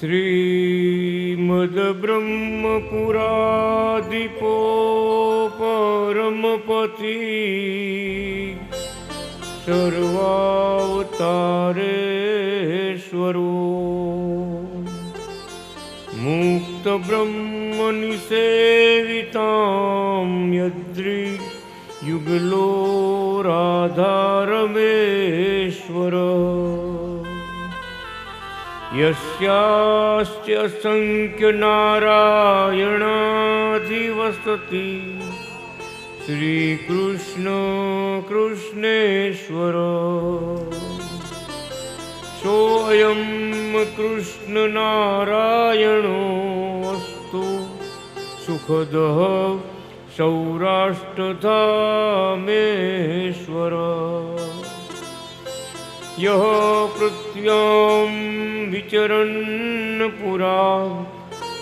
श्रीमद्ब्रह्मपुराधिपो परमपति सर्वावतारेश्वरो मुक्तब्रह्मनिसेवितां यद्रि युगलो राधारमेश्वर यस्यास्ति असंख्यनारायणाधिवसति श्रीकृष्ण कृष्णेश्वर सोऽयं कृष्णनारायणो अस्तु सुखदः सौराष्ट्रधामेश्वर यः पृथ्व्यां विचरन् पुरा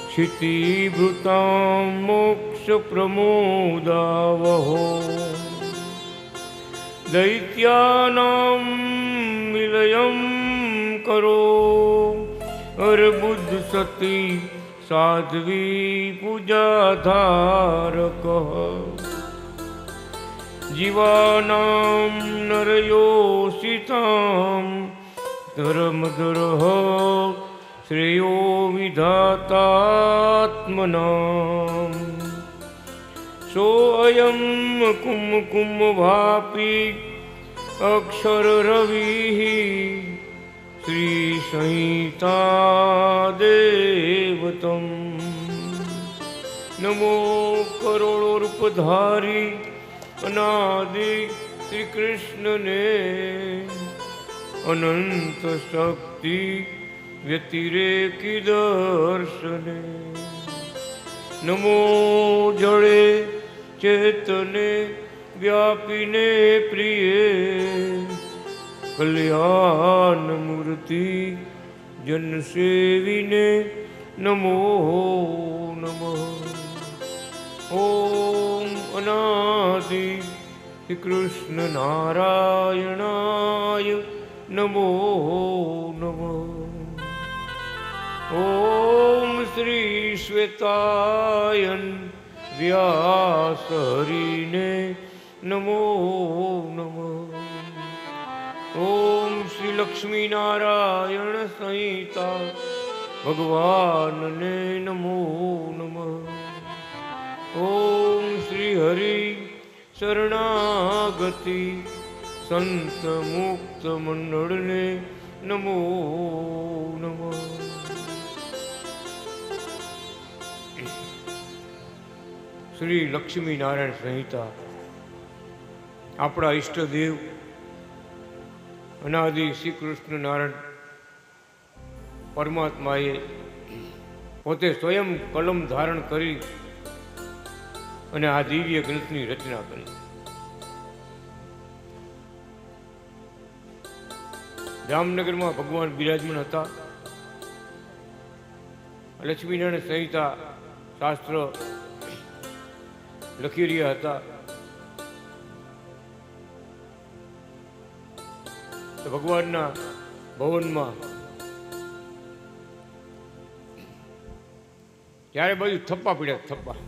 क्षितिभृतां मोक्षप्रमोदावहो दैत्यानां विलयं करो अर्बुद्धसति साध्वी पूजाधारकः जीवानां नरयोषितां धर्मधरः श्रेयो विधातात्मनां सोऽयं कुम्कुमवापी अक्षररविः श्रीसंहितादेवतम् नमो करोड़ोरूपधारी अनादि श्री कृष्ण ने अनंत शक्ति व्यतिरेकी दर्शने नमो जड़े चेतने व्यापिने प्रिय कल्याण मूर्ति जन सेविने नमो नमः। ओम अनादि श्री कृष्ण नारायणाय नमो नमः। ओम श्री श्वेतायन व्यासहरिने नमो नमः। ओम श्री लक्ष्मी नारायण संहिता भगवान ने नमो नमः। ओम श्री हरि शरणागति संत मुक्त मंडल ने नमो नमः। श्री लक्ष्मी नारायण संहिता अपना इष्टदेव अनादि श्री कृष्ण नारायण परमात्माए पोते स्वयं कलम धारण करी અને આ દિવ્ય ગ્રંથની રચના કરી। જામનગરમાં ભગવાન બિરાજમાન હતા। લક્ષ્મીનારાયણ સંહિતા શાસ્ત્ર લખી રહ્યા હતા। તો ભગવાનના ભવનમાં ત્યારે બધું થપ્પા પડ્યા, થપ્પા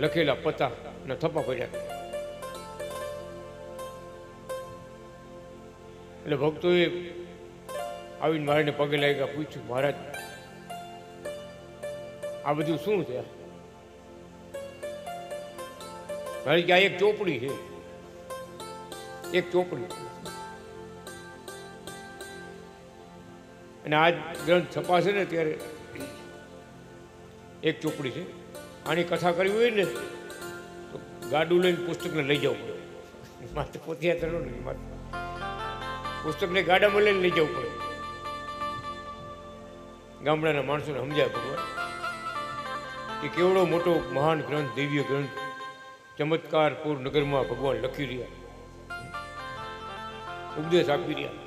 લખેલા પતા ને થપ્પા પડ્યા। એટલે ભક્તોએ આવીને મારાને પગે લાગ્યા, પૂછ્યું મહારાજ આ બધું શું છે? મારી કે આ એક ચોપડી છે, એક ચોપડી, અને આ ગ્રંથ છપાશે ને ત્યારે એક ચોપડી છે। આની કથા કરવી હોય ને તો ગાડું લઈને પુસ્તકને લઈ જવું પડે, માત્ર પોથીયાત્ર નહીં, માત્ર પુસ્તકને ગાડામાં લઈને લઈ જવું પડે। ગામડાના માણસોને સમજાય ભગવાન કે કેવડો મોટો મહાન ગ્રંથ, દિવ્ય ગ્રંથ ચમત્કારપુર નગરમાં ભગવાન લખી રહ્યા, ઉપદેશ આપી રહ્યા।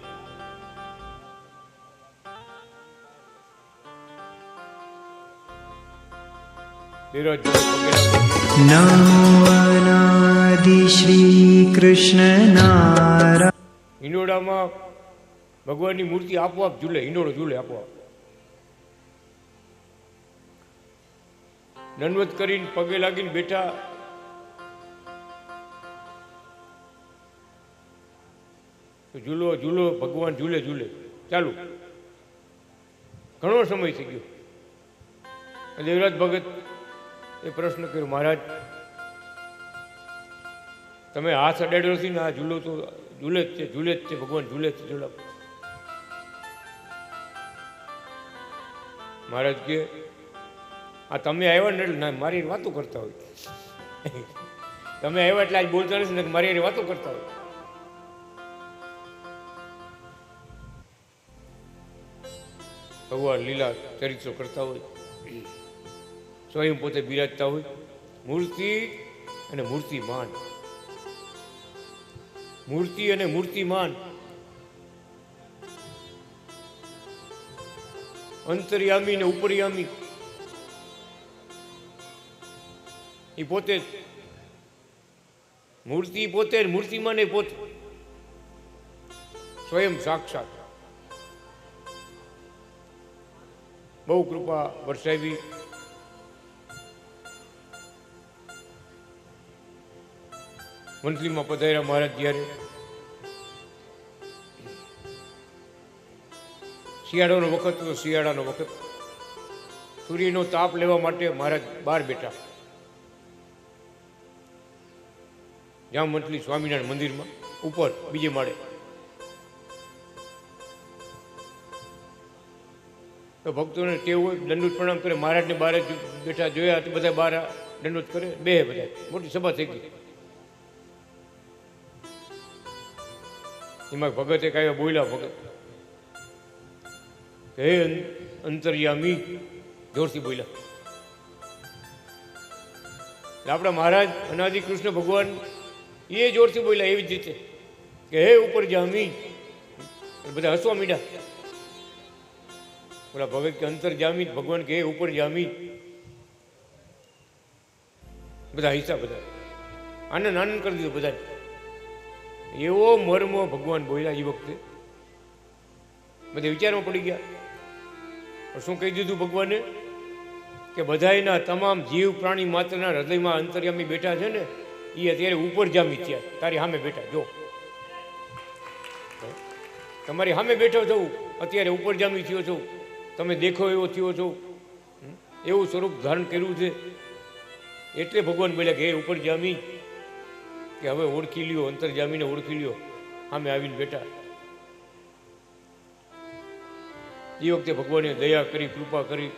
નમો અનાદિ શ્રી કૃષ્ણ નારાયણ। હિંડોળામાં ભગવાનની મૂર્તિ આપોઆપ ઝૂલે, હિંડોળો ઝૂલે આપોઆપ. દંડવત કરીને પગે લાગીને બેઠા, ઝૂલો ઝૂલો ભગવાન ઝૂલે ઝૂલે ચાલુ. ઘણો સમય થઈ ગયો. દેવરાજ ભગત એ પ્રશ્ન કર્યો, મહારાજ તમે હાથ અડાડ્યો નથી ને, આ ઝૂલો તો ઝૂલે જ છે, ઝૂલે જ છે, ભગવાન ઝૂલે જ છે, ઝૂલા. મહારાજ કે આ તમે આવ્યા ને એટલે મારી વાતો કરતા હોય. તમે આવ્યા એટલે આજ બોલતા નથી ને, મારી વાતો કરતા હોય. ભગવાન લીલા ચરિત્રો કરતા હોય, સ્વયં પોતે બિરાજતા હોય. મૂર્તિ અને મૂર્તિમાન, મૂર્તિ અને મૂર્તિમાન, અંતર્યામી ને ઉપરયામી એ પોતે જ. મૂર્તિ પોતે, મૂર્તિમાન એ પોતે, સ્વયં સાક્ષાત. બહુ કૃપા વરસાવી. મંથલીમાં પધાર્યા મહારાજ જ્યારે. શિયાળાનો વખત હતો, શિયાળાનો વખત. સૂર્યનો તાપ લેવા માટે મહારાજ બહાર બેઠા. જ્યાં મંથલી સ્વામિનારાયણ મંદિરમાં ઉપર બીજે માળે. તો ભક્તોને ટેવ હોય, દંડોત પ્રણામ કરે. મહારાજને બહાર જ બેઠા જોયા તો બધા બહાર દંડોત કરે, બે બધા. મોટી સભા થઈ ગઈ. એમાં ભગતે કાંઈ બોલ્યા. ભગત હે અંતર્યામી, જોરથી બોલ્યા. આપણા મહારાજ અનાદિ કૃષ્ણ ભગવાન એ જોરથી બોલ્યા એવી જ રીતે કે હે ઉપર જામી. બધા હસવા માંડ્યા. બોલા ભગત કે અંતર જામી, ભગવાન કે હે ઉપર જામી. બધા હિસ્સા, બધા આનંદ આનંદ કરી દીધો બધા. એવો મર્મ ભગવાન બોલ્યા એ વખતે. બધા વિચારમાં પડી ગયા. શું કહી દીધું ભગવાને કે બધાયના તમામ જીવ પ્રાણી માત્રના હૃદયમાં અંતર્યામી બેઠા છે ને, એ અત્યારે ઉપર જામી થયા. તારી સામે બેઠા, જો તમારી સામે બેઠો છો, અત્યારે ઉપર જામી થયો છો. તમે દેખો એવો થયો છો, એવું સ્વરૂપ ધારણ કર્યું છે. એટલે ભગવાન બોલ્યા કે હે ઉપર જામી, કે હવે ઓળખી લ્યો, અંતર જામીને ઓળખી લ્યો. સામે આવીને બેઠા. એ વખતે ભગવાને દયા કરી, કૃપા કરી.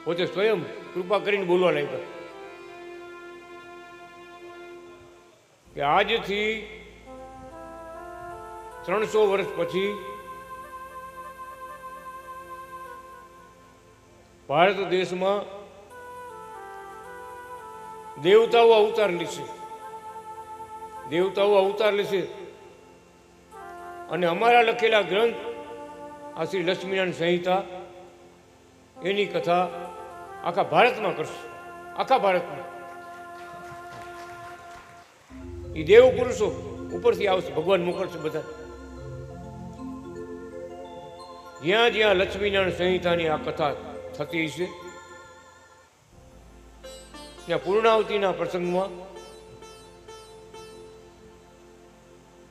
પોતે સ્વયં કૃપા કરીને બોલવા લાગ્યા કે આજથી 300 વર્ષ પછી ભારત દેશમાં દેવતાઓ અવતાર લેશે. દેવતાઓ અવતાર લેશે અને અમારા લખેલા ગ્રંથ આ શ્રી લક્ષ્મીનારાયણ સંહિતા એની કથા આખા ભારતમાં કરશે. આખા ભારતમાં એ દેવ પુરુષો ઉપરથી આવશે, ભગવાન મોકલશે બધા. જ્યાં જ્યાં લક્ષ્મીનારાયણ સંહિતાની આ કથા થતી છે ત્યાં પૂર્ણાવતીના પ્રસંગમાં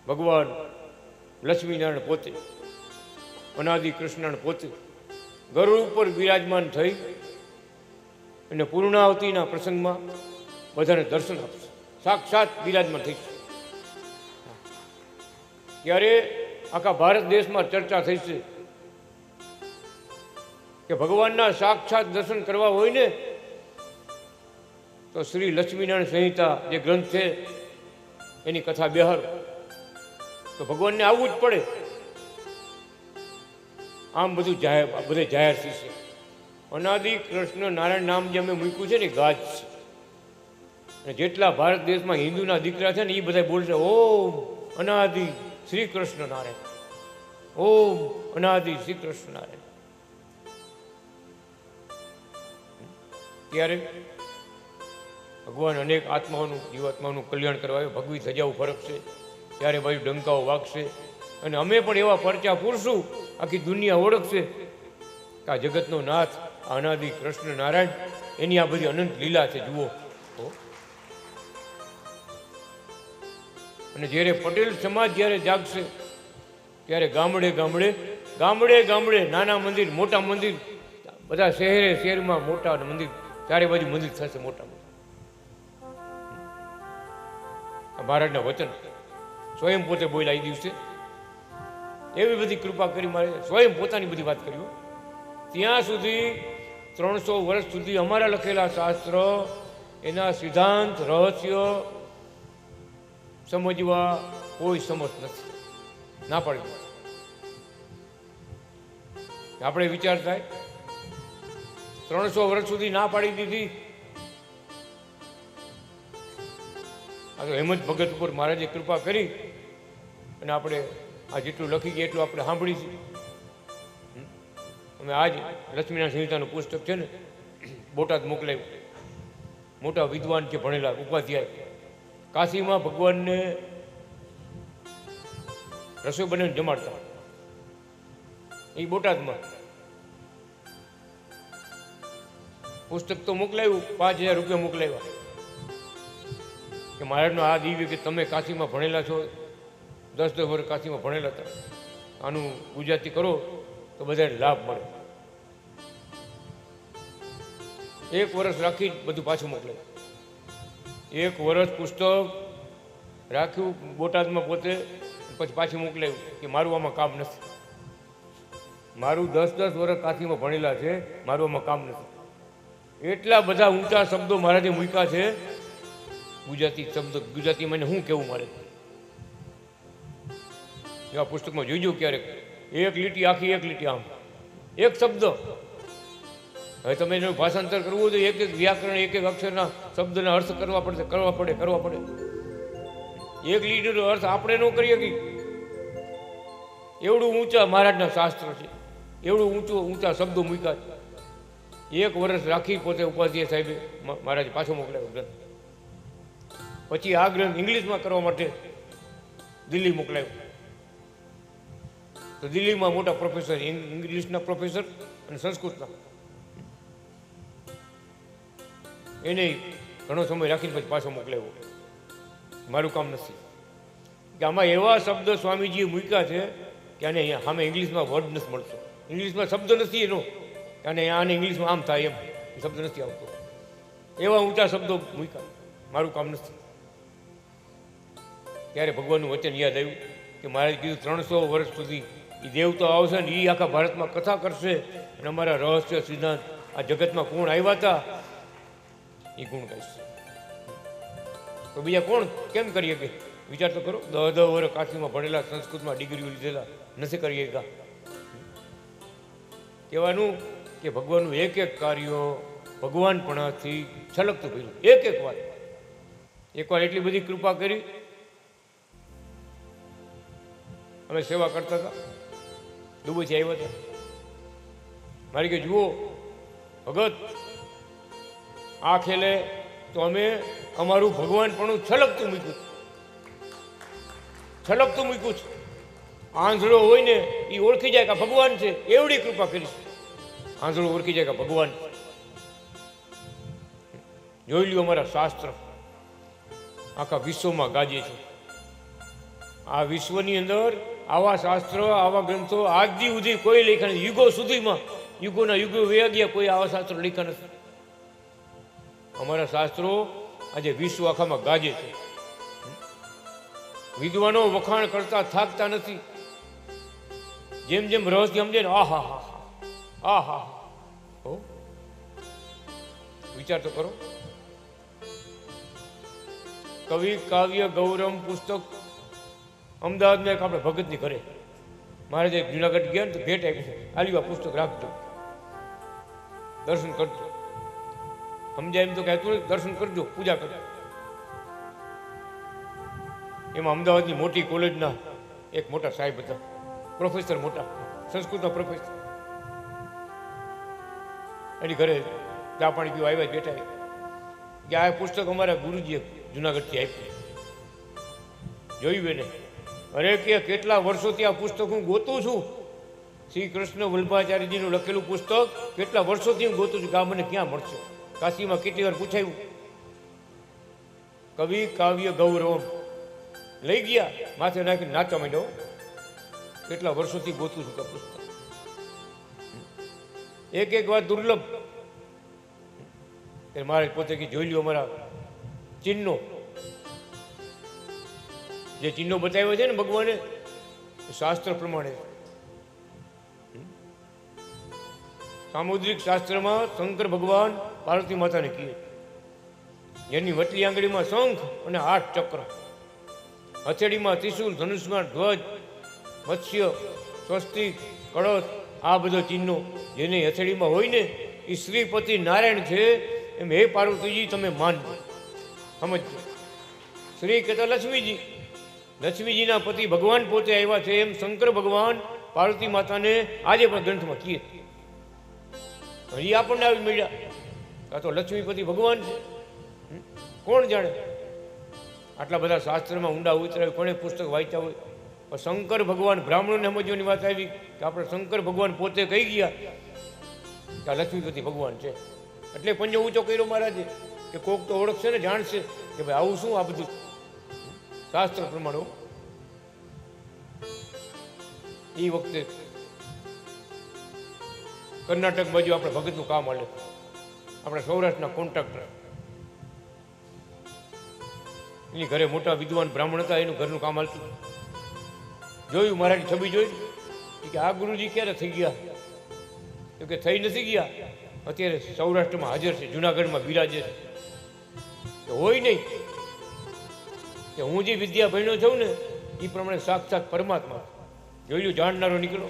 ભગવાન લક્ષ્મીનારાયણ પોતે, અનાદિ કૃષ્ણ પોતે ગરુડ ઉપર બિરાજમાન થઈ અને પૂર્ણાવતીના પ્રસંગમાં બધાને દર્શન આપશે. સાક્ષાત બિરાજમાન થઈ છે. ત્યારે આખા ભારત દેશમાં ચર્ચા થઈ છે કે ભગવાનના સાક્ષાત દર્શન કરવા હોય ને તો શ્રી લક્ષ્મીનારાયણ સંહિતા જે ગ્રંથ છે એની કથા બેહારો. તો ભગવાનને આવવું જ પડે. આમ બધું જાહેર, બધે જાહેર થશે. અનાદિ કૃષ્ણ નારાયણ નામ જે અમે મૂક્યું છે ને ગાજ છે. અને જેટલા ભારત દેશમાં હિન્દુના દીકરા છે ને એ બધા બોલશે ઓમ અનાદિ શ્રી કૃષ્ણ નારાયણ, ઓમ અનાદિ શ્રી કૃષ્ણ નારાયણ. ત્યારે ભગવાન અનેક આત્માઓનું જીવાત્માનું કલ્યાણ કરવા આવ્યો. ભગવી સજાઓ ફરકશે, ત્યારે બાજુ ડંકાઓ વાગશે, અને અમે પણ એવા પરચા પૂરશું, આખી દુનિયા ઓળખશે કે આ જગતનો નાથ, આ અનાદિ કૃષ્ણ નારાયણ, એની આ બધી અનંત લીલા છે. જુઓ. અને જ્યારે પટેલ સમાજ જ્યારે જાગશે, ત્યારે ગામડે ગામડે ગામડે ગામડે નાના મંદિર, મોટા મંદિર, બધા શહેરે શહેરમાં મોટા મંદિર, ચારે બાજુ મંદિર થશે મોટા મોટા. મહારાજના વચન સ્વયં પોતે બોલ્યા એ દિવસે. એવી બધી કૃપા કરી, મારે સ્વયં પોતાની બધી વાત કરી. ત્યાં સુધી 300 વર્ષ સુધી અમારા લખેલા શાસ્ત્ર, એના સિદ્ધાંત રહસ્ય સમજવા કોઈ સમજ નથી, ના પાડી. આપણે વિચાર થાય 300 વર્ષ સુધી ના પાડી દીધી. આ તો હેમંત ભગત ઉપર મહારાજે કૃપા કરી અને આપણે આ જેટલું લખી ગયા એટલું આપણે સાંભળીશું. અમે આજ લક્ષ્મીનારાયણ સંહિતાનું પુસ્તક છે ને, બોટાદ મોકલાયું. મોટા વિદ્વાન છે, ભણેલા ઉપાધ્યાય, કાશીમાં ભગવાનને રસોઈ બનાવીને જમાડતા, એ બોટાદમાં. પુસ્તક તો મોકલાયું, 5,000 રૂપિયા મોકલાવ્યા કે મહારાજનો આ દિવ્ય કે તમે કાશીમાં ભણેલા છો, 10 વર્ષ કાશીમાં ભણેલા હતા, આનું ગુજરાતી કરો તો બધાને લાભ મળે. 1 વર્ષ રાખી બધું પાછું મોકલાયું. 1 વર્ષ પુસ્તક રાખ્યું બોટાદમાં પોતે, પછી પાછું મોકલાયું કે મારું આમાં કામ નથી. મારું 10 વર્ષ કાશીમાં ભણેલા છે, મારું આમાં કામ નથી. એટલા બધા ઊંચા શબ્દો મહારાજે મૂક્યા છે. ગુજરાતી શબ્દ, ગુજરાતીમાં એને શું કેવું મારે, એવા પુસ્તકમાં જોઈજો ક્યારેક. 1 લીટી આખી, 1 લીટી આમ, 1 શબ્દ. હવે તમે એનું ભાષાંતર કરવું હોય તો એક વ્યાકરણ, એક અક્ષરના શબ્દના અર્થ કરવા પડે. 1 લીટીનો અર્થ આપણે ન કરી શકીએ. એવડું ઊંચા મહારાજના શાસ્ત્ર છે, એવડું ઊંચા શબ્દો મૂક્યા. 1 વર્ષ રાખી પોતે ઉપાધ્યાય સાહેબે મહારાજ પાછો મોકલાયો ગ્રંથ. પછી આ ગ્રંથ ઇંગ્લિશમાં કરવા માટે દિલ્હી મોકલાયો. તો દિલ્હીમાં મોટા પ્રોફેસર, ઇંગ્લિશના પ્રોફેસર અને સંસ્કૃતના, એને ઘણો સમય રાખીને પછી પાછો મોકલાયો. મારું કામ નથી કે આમાં એવા શબ્દ સ્વામીજીએ મૂક્યા છે કે આને અહીંયા સામે ઇંગ્લિશમાં વર્ડ નથી મળતો, ઇંગ્લિશમાં શબ્દ નથી એનો, અને આને ઇંગ્લિશમાં આમ થાય એમ શબ્દ નથી આવતો. એવા ઊંચા શબ્દો મૂક્યા. મારું કામ નથી. ત્યારે ભગવાનનું વચન યાદ આવ્યું કે મારે કીધું 300 વર્ષ સુધી એ દેવતા આવશે ને એ આખા ભારતમાં કથા કરશે, અને અમારા રહસ્ય સિદ્ધાંત આ જગતમાં કોણ આવ્યા હતા એ ગુણ કહીશ. તો બીજા કોણ કેમ કરીએ કે વિચાર તો કરો. 10 વર્ષ કાશીમાં ભણેલા, સંસ્કૃતમાં ડિગ્રીઓ લીધેલા, નથી કરીએ કા. કહેવાનું કે ભગવાનનું એક કાર્યો ભગવાનપણાથી છલકતું કર્યું. એક વાર એટલી બધી કૃપા કરી. અમે સેવા કરતા હતા, દુબઈથી આવ્યા હતા. મારી કે જુઓ ભગત, આ ખેલે તો અમે અમારું ભગવાનપણું છલકતું મૂક્યું છે. આંધળો હોય ને એ ઓળખી જાય કે ભગવાન છે, એવડી કૃપા કરીશ. આંધળો ઓળખી જાય કે ભગવાન. જોઈ લ્યો અમારા શાસ્ત્ર આખા વિશ્વમાં ગાજે છે. આ વિશ્વની અંદર આવા શાસ્ત્ર, આવા ગ્રંથો આજ દી સુધી કોઈ લખ્યા નથી. યુગો સુધીમાં, યુગોના યુગો વયા ગયા, કોઈ આવા શાસ્ત્રો લખ્યા નથી. અમારા શાસ્ત્રો આજે વિશ્વ આખામાં ગાજે છે. વિદ્વાનો વખાણ કરતા થાકતા નથી. જેમ જેમ રહસ્ય સમજે ને, આહા. વિચાર તો કરો. કવિ કાવ્ય ગૌરમ પુસ્તક અમદાવાદમાં એક આપણે ભગતની ઘરે મહારાજે જુનાગઢ ગયા ને તો ભેટ આપી, આલ્યું આ પુસ્તક રાખજો, દર્શન કરજો. સમજાય એમ તો કહેતું દર્શન કરજો, પૂજા કરજો. એમાં અમદાવાદની મોટી કોલેજના એક મોટા સાહેબ હતા, પ્રોફેસર, મોટા સંસ્કૃતના પ્રોફેસર. એની ઘરે ચા પાણી પીવા આવ્યા, બેઠા. કે આ પુસ્તક અમારા ગુરુજીએ જુનાગઢથી આપ્યું. જોયું બેને? અરે કે કેટલા વર્ષોથી આ પુસ્તક હું ગોતું છું. શ્રી કૃષ્ણ વલ્લભાચાર્યજીનું લખેલું પુસ્તક કેટલા વર્ષોથી હું ગોતું છું કે આ મને ક્યાં મળશે. કાશીમાં કેટલી વાર પૂછાયું. કવિ કાવ્ય ગૌરવ લઈ ગયા, માથે નાખીને નાચવા માંડ્યો. કેટલા વર્ષોથી ગોતું છું કે પુસ્તક. એક એક વાત દુર્લભ. મહારાજ પોતે કે જોઈ લ્યો અમારા ચિહ્નો, જે ચિહ્નો બતાવ્યો છે ને ભગવાને, શાસ્ત્ર પ્રમાણે. સામુદ્રિક શાસ્ત્રમાં શંકર ભગવાન પાર્વતી માતાને કહે, એની વટલી આંગળીમાં શંખ અને 8 ચક્ર, હથેળીમાં ત્રિશુલ, ધનુષમાં ધ્વજ, મત્સ્ય, સ્વસ્તિક, કળશ, આ બધા ચિહ્નો જેની હથેળીમાં હોય ને એ શ્રીપતિ નારાયણ છે. એમ હે પાર્વતીજી તમે માનજો, સમજજો. શ્રી કહેતા લક્ષ્મીજી, લક્ષ્મીજીના પતિ ભગવાન પોતે આવ્યા છે. એમ શંકર ભગવાન પાર્વતી માતાને આજે પણ ગ્રંથમાં કહે. હજી આપણને આવી મળ્યા આ તો લક્ષ્મીપતિ ભગવાન છે. કોણ જાણે આટલા બધા શાસ્ત્રમાં ઊંડા ઉતરાય, કોણે પુસ્તક વાંચ્યા હોય. પણ શંકર ભગવાન, બ્રાહ્મણોને સમજવાની વાત આવી કે આપણે શંકર ભગવાન પોતે કહી ગયા કે આ લક્ષ્મીપતિ ભગવાન છે. એટલે પંજો ઊંચો કર્યો મહારાજે કે કોક તો ઓળખશે ને, જાણશે કે ભાઈ આવું શું આ બધું શાસ્ત્ર પ્રમાણે. એ વખતે કર્ણાટક બાજુ આપણે ભગતનું કામ હાલે. આપણા સૌરાષ્ટ્રના કોન્ટ્રાક્ટર, એની ઘરે મોટા વિદ્વાન બ્રાહ્મણ હતા, એનું ઘરનું કામ હાલતું. જોયું મહારાજની છબી જોઈ કે આ ગુરુજી ક્યારે થઈ ગયા? તો કે થઈ નથી ગયા, અત્યારે સૌરાષ્ટ્રમાં હાજર છે, જુનાગઢમાં બિરાજે છે. તો હોય નહીં કે હું જે વિદ્યા ભણ્યો છું ને એ પ્રમાણે સાક્ષાત પરમાત્મા. જોયું જાણનારો નીકળો.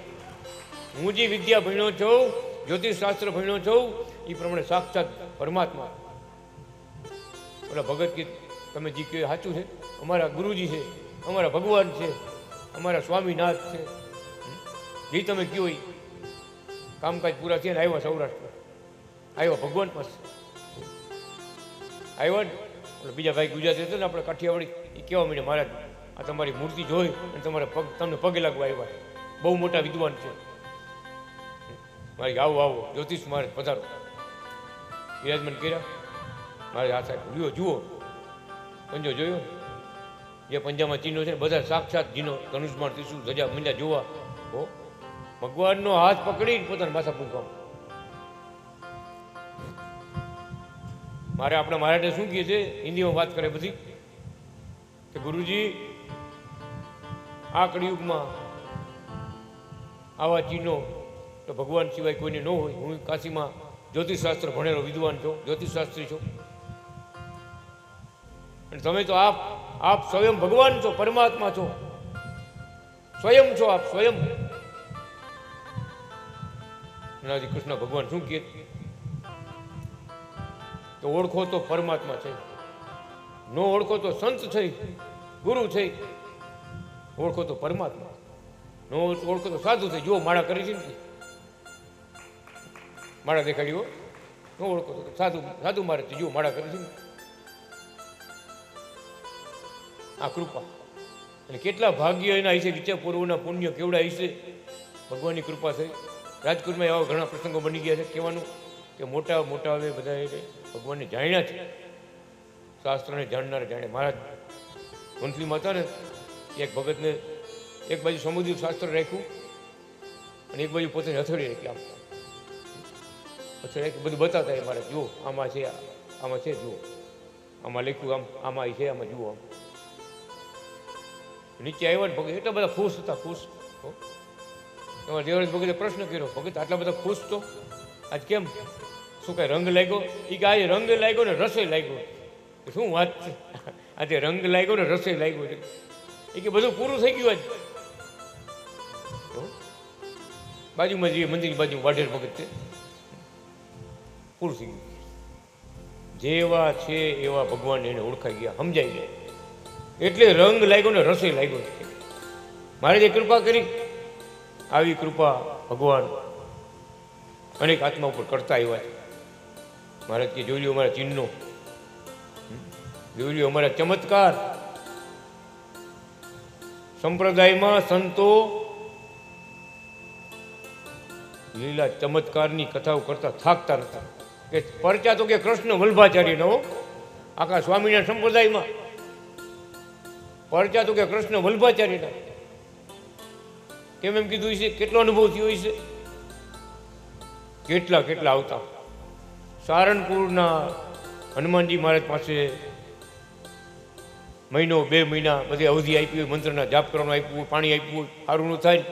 હું જે વિદ્યા ભણ્યો છું, જ્યોતિષશાસ્ત્ર ભણ્યો છું, એ પ્રમાણે સાક્ષાત પરમાત્મા. ઓલા ભગત કે તમે જે કહ્યું સાચું છે, અમારા ગુરુજી છે, અમારા ભગવાન છે, અમારા સ્વામીનાથ છે. જે તમે કહો એ કામકાજ પૂરા થયા ને આવ્યા સૌરાષ્ટ્રમાં, આવ્યા ભગવાન પાસે આવ્યા ને. એટલે બીજા ભાઈ ગુજરાતી હતા ને આપણે કાઠિયાવાડી, એ કહેવા માંડ્યા મહારાજ આ તમારી મૂર્તિ જોઈ અને તમારા પગ, તમને પગે લાગવા આવ્યા, બહુ મોટા વિદ્વાન છે. મારી આવો આવો જ્યોતિષ મારે પધારો. વિરાજમાન કર્યા. મારે આ સાહેબ લ્યો જુઓ પંજો જોયો, જે પંજામાં ચિહ્નો છે ને બધા સાક્ષાત ચિહ્નો, ધનુષમાં ત્રિશુલ, ધજા, મંજા જોવા. હો ભગવાનનો હાથ પકડીને પોતાના માથા પૂછવા. મારે આપણા મહારાજે શું કહે છે, હિન્દીમાં વાત કરે બધી કે ગુરુજી આ કળિયુગમાં આવા ચિહ્નો તો ભગવાન સિવાય કોઈને ન હોય. હું કાશીમાં જ્યોતિષશાસ્ત્ર ભણેલો વિદ્વાન છું, જ્યોતિષશાસ્ત્રી છું. અને તમે તો આપ સ્વયં ભગવાન છો, પરમાત્મા છો, સ્વયં છો આપ, સ્વયં. કૃષ્ણ ભગવાન શું કહે તો ઓળખો તો પરમાત્મા છે, ન ઓળખો તો સંત છે, ગુરુ છે. ઓળખો તો પરમાત્મા, ન ઓળખો તો સાધુ છે. જુઓ માળા કરી છે ને, માળા દેખાડ્યો. ન ઓળખો તો સાધુ, સાધુ મારે જુઓ માળા કરી છે ને. આ કૃપા. અને કેટલા ભાગ્ય એના હશે, વિચાર પૂર્વના પુણ્ય કેવડા હશે. ભગવાનની કૃપા થઈ. રાજકોટમાં એવા ઘણા પ્રસંગો બની ગયા છે. કહેવાનું કે મોટા મોટા હવે બધા ભગવાનને જાણ્યા છે, શાસ્ત્રને જાણનાર જાણે. મહારાજ વંથલીમાં હતા ને, એક ભગતને એક બાજુ સમુદ્રી શાસ્ત્ર રાખ્યું અને એક બાજુ પોતે હથેળી રાખી. આમ હથેળી બધું બતાતા એ મારે જુઓ આમાં છે, આમાં છે, જુઓ આમાં લખ્યું, આમ આમાં છે, આમાં જુઓ. આમ નીચે આવ્યા ને ભગત એટલા બધા ખુશ હતા, ખુશ. તમારા દેવરાજ ભગતે પ્રશ્ન કર્યો, ભગત આટલા બધા ખુશ તો આજ કેમ? શું કાંઈ રંગ લાગ્યો? એ કે આજે રંગ લાગ્યો ને રસે લાગ્યો. શું વાત છે? આજે રંગ લાગ્યો ને રસે લાગ્યો છે. એ કે બધું પૂરું થઈ ગયું. આજ બાજુમાં જઈએ, મંદિરની બાજુમાં વાઢેર ભગત છે, પૂરું થઈ ગયું. જેવા છે એવા ભગવાન એને ઓળખાઈ ગયા, સમજાઈ ગયા. એટલે રંગ લાગ્યો ને રસે લાગ્યો છે. મારે જે કૃપા કરી, આવી કૃપા ભગવાન અનેક આત્મા ઉપર કરતા આવ્યા છે. મહારાજ કે જોઈ લો મારા ચિહ્નો, જોઈ લ્યો અમારા ચમત્કાર. સંપ્રદાયમાં સંતો લીલા ચમત્કારની કથાઓ કરતા થાકતા નતા. કે પરચા તો કે કૃષ્ણ વલ્ભાચાર્યનો, આખા સ્વામિનારાયણ સંપ્રદાયમાં પરચા તો કે કૃષ્ણ વલ્ભાચાર્યના. કેમ એમ કીધું છે? કેટલો અનુભવ થયો છે? કેટલા કેટલા આવતા. સારણપુરના હનુમાનજી મહારાજ પાસે મહિનો 2 મહિના બધી અવધિ આપી હોય, મંત્રના જાપ કરવાનું આપ્યું હોય, પાણી આપ્યું હોય, સારું ન થાય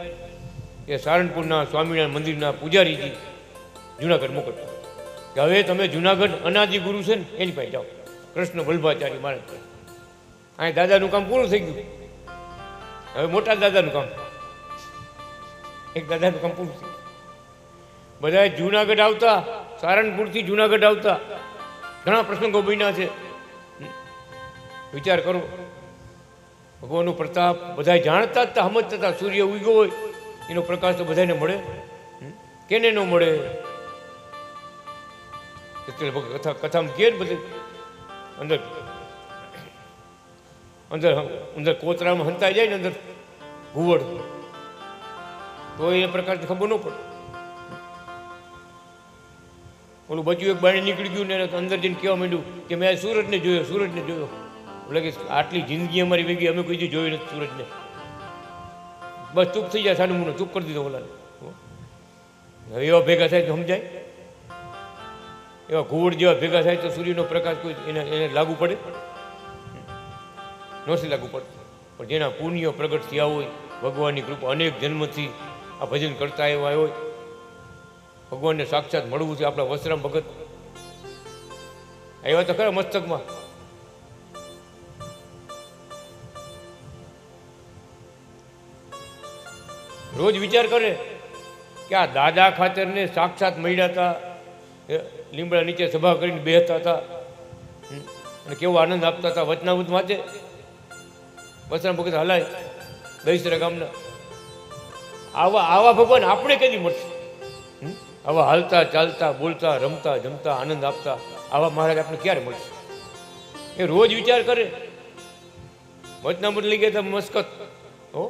કે સારણપુરના સ્વામિનારાયણ મંદિરના પૂજારીજી જુનાગઢ મોકલતા કે હવે તમે જુનાગઢ અનાદિ ગુરુ છે ને એની પાસે જાઓ, કૃષ્ણ વલ્ભાચાર્ય મહારાજ. અહીં દાદાનું કામ પૂરું થઈ ગયું, હવે મોટા દાદાનું કામ, એક દાદાનું કામ પૂરું થયું. બધા જુનાગઢ આવતા, સારણપુરથી જુનાગઢ આવતા. ઘણા પ્રસંગો બન્યા છે. વિચાર કરો, ભગવાનનો પ્રતાપ બધા જાણતા જ હતા, સમજતા હતા. સૂર્ય ઉગ્યો હોય એનો પ્રકાશ તો બધાને મળે, કેને ન મળે? કથામાં કે બધે અંદર અંદર અંદર કોતરામાં હંતાઈ જાય ને અંદર ઘુવડ, તો એ પ્રકાશ ખબર ન પડે. ઓલું બચ્યું એક બાણી નીકળી ગયું ને અંદર જઈને કહેવા માંડ્યું કે મેં સૂરજને જોયો, સૂરજને જોયો. એટલે કે આટલી જિંદગી અમારી વેગી અમે કોઈ દી જોયું નથી સૂરજને. બસ ચૂપ થઈ જાય, સાનું મુનું ચૂપ કરી દીધો ઓલાને. હવે એવા ભેગા થાય તો સમજાય? એવા ઘુવડ જેવા ભેગા થાય તો સૂર્યનો પ્રકાશ કોઈ એને લાગુ પડે? નથી લાગુ પડતું. પણ જેના પુણ્ય પ્રગટ થયા હોય, ભગવાનની કૃપા અનેક જન્મથી આ ભજન કરતા એવા હોય, ભગવાનને સાક્ષાત મળવું છે. આપણા વસરામ ભગત આવ્યા તો ખરા મસ્તકમાં. રોજ વિચાર કરે કે આ દાદા ખાતરને સાક્ષાત મળ્યા હતા, લીમડા નીચે સભા કરીને બેસતા હતા અને કેવો આનંદ આપતા હતા. વચનામૃત વાંચે, વસરામ ભગત હલાય દહીસરા ગામના. આવા ભગવાન આપણે કદી મળશે? આવા હાલતા ચાલતા બોલતા રમતા જમતા આનંદ આપતા આવા મહારાજ આપણે ક્યારે મળશે? એ રોજ વિચાર કરે. વચનામૃત લઈ ગયા હતા મસ્કત, હો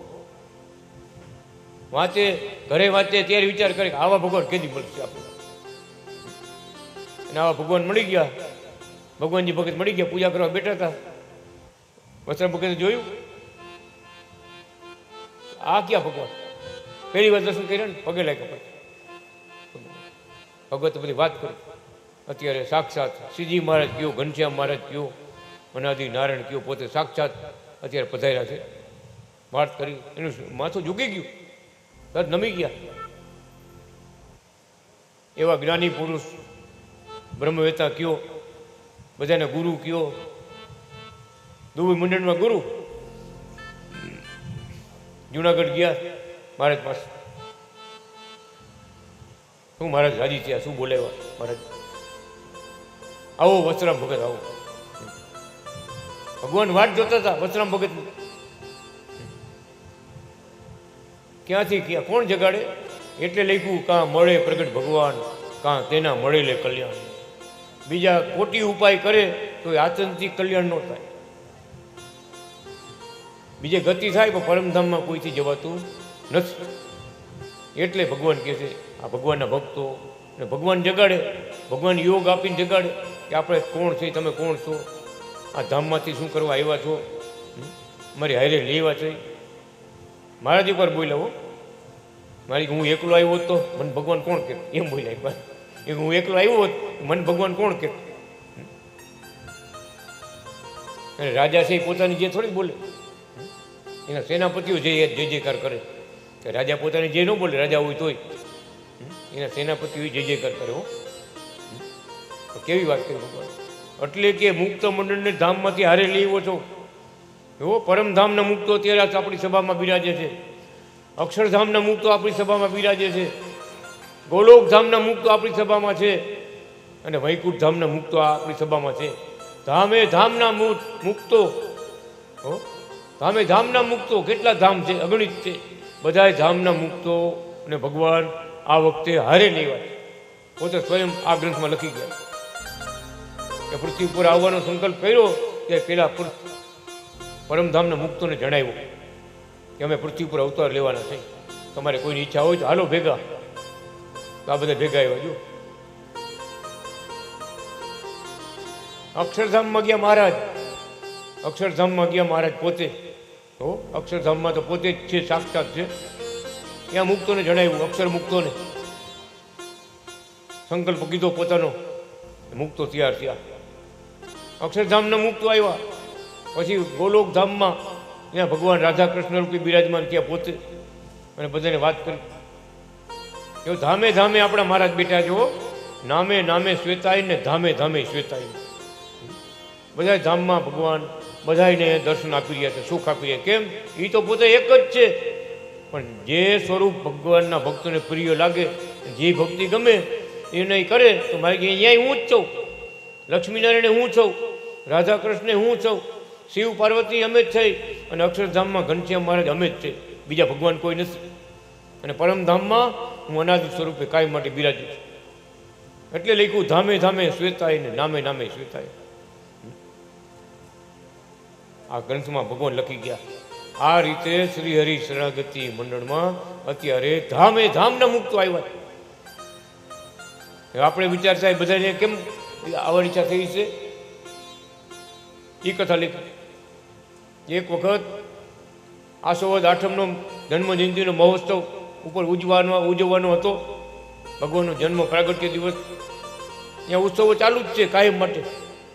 વાંચે, ઘરે વાંચે ત્યારે વિચાર કરે કે આવા ભગવાન કેદી મળશે આપણે? અને આવા ભગવાન મળી ગયા, ભગવાનજી ભગત મળી ગયા, પૂજા કરવા બેઠા હતા. વસરામ ભગતે જોયું આ ક્યાં ભગવાન? પહેલી વાર દર્શન કર્યા ને પગે લાગ્યા. ભગવત બધી વાત કરી. અત્યારે સાક્ષાત શ્રીજી મહારાજ કયો, ઘનશ્યામ મહારાજ કયો, અનાદિ નારાયણ કયો, પોતે સાક્ષાત અત્યારે પધાર્યા છે. વાત કરી, એનું માથું ઝૂકી ગયું, તરત નમી ગયા. એવા જ્ઞાની પુરુષ બ્રહ્મવેતા કયો, બધાને ગુરુ કયો. દુબઈ મંડળમાં ગુરુ જુનાગઢ ગયા મહારાજ પાસે. શું મહારાજ રાજી થયા? શું બોલાવ્યા મહારાજ? આવો વસરામ ભગત, આવો. ભગવાન વાટ જોતા હતા વસરામ ભગત. ક્યાંથી ક્યાં કોણ જગાડે? એટલે લખ્યું, કાં મળે પ્રગટ ભગવાન, કાં તેના મળેલે કલ્યાણ. બીજા કોટી ઉપાય કરે તો આતંકથી કલ્યાણ ન થાય. બીજે ગતિ થાય પણ પરમધામમાં કોઈથી જવાતું નથી. એટલે ભગવાન કહે છે આ ભગવાનના ભક્તો ને ભગવાન જગાડે, ભગવાન યોગ આપીને જગાડે કે આપણે કોણ છે, તમે કોણ છો, આ ધામમાંથી શું કરવા આવ્યા છો, મારી હારે લેવા છે. મહારાજ એકવાર બોલ્યા, હો મારી હું એકલો આવ્યો હોત તો મને ભગવાન કોણ કે? એમ બોલ્યા એકવાર. હું એકલો આવ્યો હોત મને ભગવાન કોણ કે? અને રાજા છે પોતાની જે થોડી બોલે, એના સેનાપતિઓ જે જયકાર કરે. કે રાજા પોતાની જે ન બોલે, રાજા હોય તોય એના સેનાપતિઓ જય જયકાર કરે. હો કેવી વાત કરી ભગવાન. એટલે કે મુક્ત મંડળને ધામમાંથી હારે લેવો છો. એવો પરમધામના મુક્તો અત્યારે આપણી સભામાં બિરાજે છે. અક્ષરધામના મુક્તો આપણી સભામાં બિરાજે છે. ગોલોક ધામના મુક્તો આપણી સભામાં છે. અને વૈકુંઠ ધામના મુક્તો આપણી સભામાં છે. ધામે ધામના મુક્તો, હો ધામે ધામના મુક્તો કેટલા ધામ છે, અગણિત છે. બધાય ધામના મુક્તો અને ભગવાન આ વખતે હારે લેવાય. પોતે સ્વયં આ ગ્રંથમાં લખી ગયા કે પૃથ્વી ઉપર આવવાનો સંકલ્પ કર્યો કે પેલા પરમધામના મુક્તોને જણાવ્યું કે અમે પૃથ્વી પર અવતાર લેવાના છે, તમારે કોઈની ઈચ્છા હોય તો હાલો ભેગા. તો આ બધા ભેગા આવ્યા. જો અક્ષરધામમાં ગયા મહારાજ, અક્ષરધામમાં ગયા મહારાજ પોતે. હો, અક્ષરધામમાં તો પોતે જ છે, સાક્ષાત છે. ત્યાં મુક્તોને જણાવ્યું, અક્ષર મુક્તોને સંકલ્પ કીધો પોતાનો, મુક્તો તૈયાર થયા. અક્ષરધામના મુક્તો આવ્યા. પછી ગોલોક ધામમાં ત્યાં ભગવાન રાધા કૃષ્ણ રૂપી બિરાજમાન થયા પોતે, અને બધાને વાત કરી. એવો ધામે ધામે આપણા મહારાજ બેઠા છે. નામે નામે શ્વેતાય ને ધામે ધામે શ્વેતાય. બધા ધામમાં ભગવાન બધાને દર્શન આપી રહ્યા છે, સુખ આપી રહ્યા. કેમ? એ તો પોતે એક જ છે, પણ જે સ્વરૂપ ભગવાનના ભક્તોને પ્રિય લાગે, જે ભક્તિ ગમે એ નહીં કરે તો મારે કે અહીંયા હું જ છું, લક્ષ્મીનારાયણ હું છું, રાધા કૃષ્ણ હું છું, શિવ પાર્વતી અમે જ થઈ, અને અક્ષરધામમાં ઘનશ્યામ મહારાજ અમે જ છે, બીજા ભગવાન કોઈ નથી. અને પરમધામમાં હું અનાદિ સ્વરૂપે કાયમ માટે બિરાજું છું. એટલે લખ્યું ધામે ધામે શ્વેતાય ને નામે નામે શ્વેતાય. આ ગ્રંથમાં ભગવાન લખી ગયા. આ રીતે શ્રી હરિ શરણાગતિ મંડળમાં અત્યારે ધામે ધામના મુક્તો આવ્યા. આપણે વિચાર થાય બધાને કેમ આવવાની ઈચ્છા થઈ છે, એ કથા લખી. એક વખત આસોવદ આઠમનો જન્મ જયંતિનો મહોત્સવ ઉપર ઉજવવાનો હતો, ભગવાનનો જન્મ પ્રાગટ્ય દિવસ. ત્યાં ઉત્સવો ચાલુ જ છે કાયમ માટે.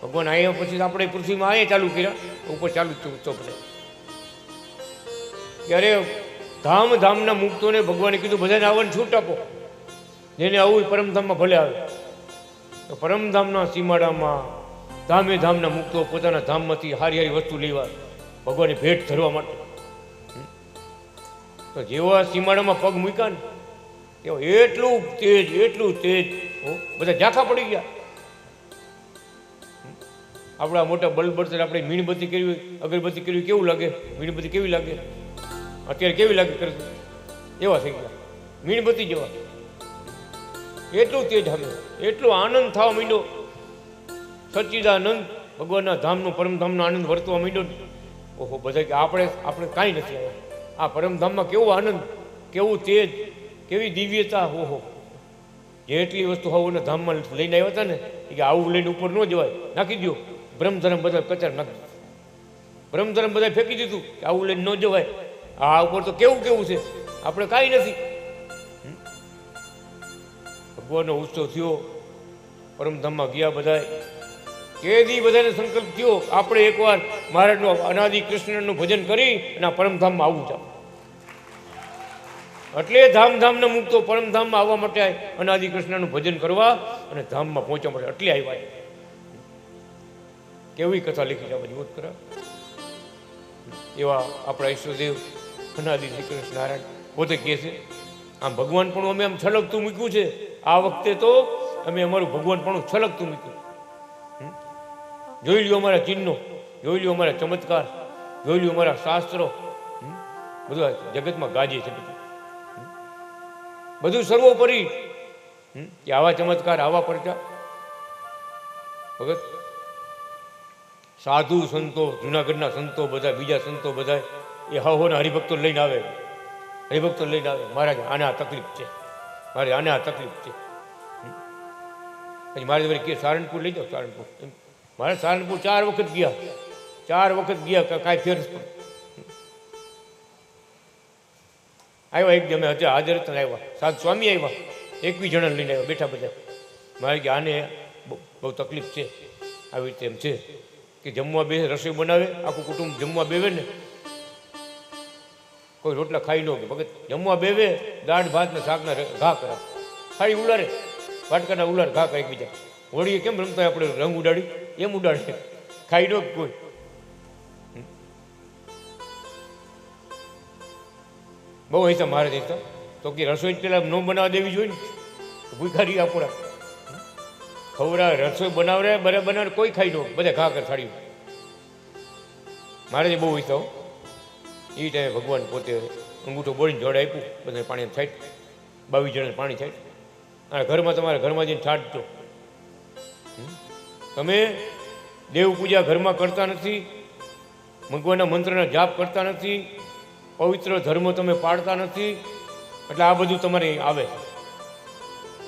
ભગવાન અહીંયા પછી આપણે પૃથ્વીમાં અહીંયા ચાલુ કર્યા, ઉપર ચાલુ જ છે ઉત્સવ બધા. ત્યારે ધામ ધામના મુક્તોને ભગવાને કીધું બધાને આવવાની છૂટ આપો, જેને આવું પરમધામમાં ભલે આવે. તો પરમધામના સીમાડામાં ધામે ધામના મુક્તો પોતાના ધામમાંથી હારી હારી વસ્તુ લેવા ભગવાને ભેટ ધરવા માટે. તો જેવા સીમાડામાં પગ મૂક્યા ને એવો એટલું તેજ બધા ઝાંખા પડી ગયા. આપણા મોટા બળબડતર આપણે મીણબત્તી કરવી, અગરબત્તી કરવી કેવું લાગે? મીણબત્તી કેવી લાગે? અત્યારે કેવી લાગે કરે? એવા થઈ ગયા, મીણબત્તી જેવા. એટલું તેજ હવે, એટલો આનંદ થવા માંડ્યો. સચ્ચિદાનંદ ભગવાનના ધામનો પરમધામનો આનંદ વર્તવા માંડ્યો. ઓહો, બધા કે આપણે કાંઈ નથી આવ્યા. આ પરમધામમાં કેવો આનંદ, કેવું તેજ, કેવી દિવ્યતા. ઓહો, જેટલી વસ્તુ હવોના ધામમાં લઈને આવ્યા હતા ને કે આવું લઈને ઉપર ન જવાય, નાખી દો. બ્રહ્મધર્મ બધા કચર નાખી દીધું, બ્રહ્મધર્મ બધા ફેંકી દીધું કે આવું લઈને ન જવાય. આ ઉપર તો કેવું છે, આપણે કાંઈ નથી. ભગવાનનો ઉત્સવ થયો, પરમધામમાં ગયા બધા. તેથી બધાને સંકલ્પ થયો આપણે એકવાર મહારાજનો અનાદિ કૃષ્ણનું ભજન કરી અને આ પરમધામમાં આવવું છે. એટલે ધામના મુક્તો પરમધામમાં આવવા માટે અનાદિ કૃષ્ણનું ભજન કરવા અને ધામમાં પહોંચવા માટે એટલે આવ્યા. કેવી કથા લખી છે બધી કરા. એવા આપણા ઈશ્વરદેવ અનાદિ શ્રી કૃષ્ણ નારાયણ પોતે કહે છે આમ ભગવાન પણ અમે આમ છલકતું મૂક્યું છે. આ વખતે તો અમે અમારું ભગવાન પણ છલકતું મૂક્યું. જોઈ લ્યો અમારા ચિહ્નો, જોઈ લ્યો અમારા ચમત્કાર, જોઈ લ્યો અમારા શાસ્ત્રો. બધું જગતમાં ગાજે છે, બધું સર્વોપરી. કે આવા ચમત્કાર, આવા પરચા. ભગત સાધુ સંતો, જુનાગઢના સંતો બધા, બીજા સંતો બધા એ હોના હરિભક્તો લઈને આવે, હરિભક્તો લઈને આવે. મહારાજ આને આ તકલીફ છે, મારે આને આ તકલીફ છે. પછી મારે કે સારણપુર લઈ જાઓ, સારણપુર. મારે સારણપુર 4 વખત ગયા, કાંઈ ફેર આવ્યા. એક અમે હતા હાજર હતા, આવ્યા સાત સ્વામી આવ્યા, 21 જણા લઈને આવ્યા, બેઠા બધા. મારે કે આને બહુ તકલીફ છે, આવી રીતે એમ છે કે જમવા બે રસોઈ બનાવે, આખું કુટુંબ જમવા બેવે ને, કોઈ રોટલા ખાઈ ન કે ભગત જમવા બેવે, દાળ ભાત ને શાકના ઘા કરે, ખાલી ઉલારે, વાટકાના ઉલાર ઘા કરે એકબીજા. હોળીએ કેમ રમતા આપણે રંગ ઉડાડી એમ ઉડાડે, ખાઈ ન કોઈ. બહુ હૈસા મારે દેતા તો કે રસોઈ પેલા ન બનાવવા દેવી જોઈએ ને, ભૂખારી આપણા ખવડા રસોઈ બનાવરે બરાબર બનાવે, કોઈ ખાઈ ન, બધા ઘા કર થાળી. મારે બહુ હૈસા હો. એ ટાઈમે ભગવાન પોતે અંગૂઠો બોળીને જોડે આપ્યું, બધાને પાણી થાય, 22 જણાને પાણી થાય. અને ઘરમાં તમારા ઘરમાં જઈને છાંટજો. તમે દેવ પૂજા ઘરમાં કરતા નથી, ભગવાનના મંત્રના જાપ કરતા નથી, પવિત્ર ધર્મ તમે પાળતા નથી, એટલે આ બધું તમારે આવે.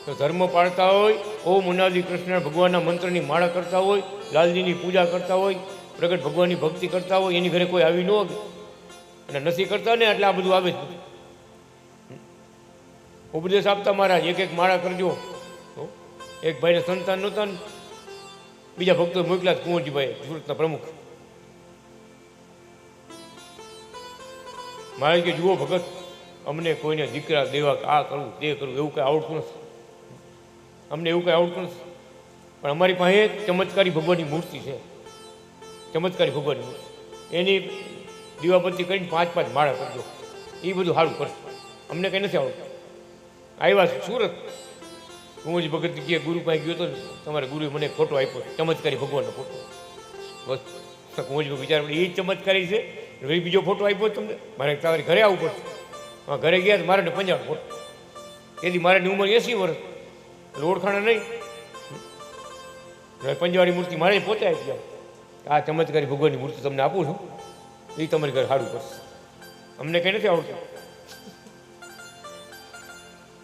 તો ધર્મ પાળતા હોય, ઓમ અનાદિ કૃષ્ણ ભગવાનના મંત્રની માળા કરતા હોય, લાલજીની પૂજા કરતા હોય, પ્રગટ ભગવાનની ભક્તિ કરતા હોય, એની ઘરે કોઈ આવી ન હોય અને નથી કરતા ને એટલે આ બધું આવે જ. ઉપદેશ આપતા મહારાજ એક એક માળા કરજો. એક ભાઈને સંતાન નહોતા ને બીજા ભક્તો મોકલ્યા, કુંવરજીભાઈ સુરતના પ્રમુખ. મહારાજ કે જુઓ ભગત, અમને કોઈને દીકરા દેવા આ કરવું તે કરવું એવું કંઈ આવડતું નથી, અમને એવું કંઈ આવડતું નથી, પણ અમારી પાસે ચમત્કારી ભગવાનની મૂર્તિ છે, ચમત્કારી ભગવાનની મૂર્તિ, એની દીવાબત્તી કરીને 5-5 માળા કરજો, એ બધું સારું કરશે, અમને કંઈ નથી આવડતું. આવ્યા સુરત, કુંવરજી ભગત કે ગુરુ પાસે ગયો હતો ને, તમારા ગુરુએ મને ફોટો આપ્યો, ચમત્કારી ભગવાનનો ફોટો. બસ કુંવરજી વિચાર એ જ ચમત્કારી છે, બીજો ફોટો આપ્યો તમને, મારે તમારે ઘરે આવવું પડશે. ઘરે ગયા મારે 50 ફોટો, તેથી મારાની ઉંમર 80 વર્ષ, એટલે ઓળખાણા નહીં. પંજવાળી મૂર્તિ મારે પોતે આપી જાઓ, આ ચમત્કારી ભગવાનની મૂર્તિ તમને આપું છું, એ તમારી ઘરે સારું કરશે, અમને કંઈ નથી આવડતું.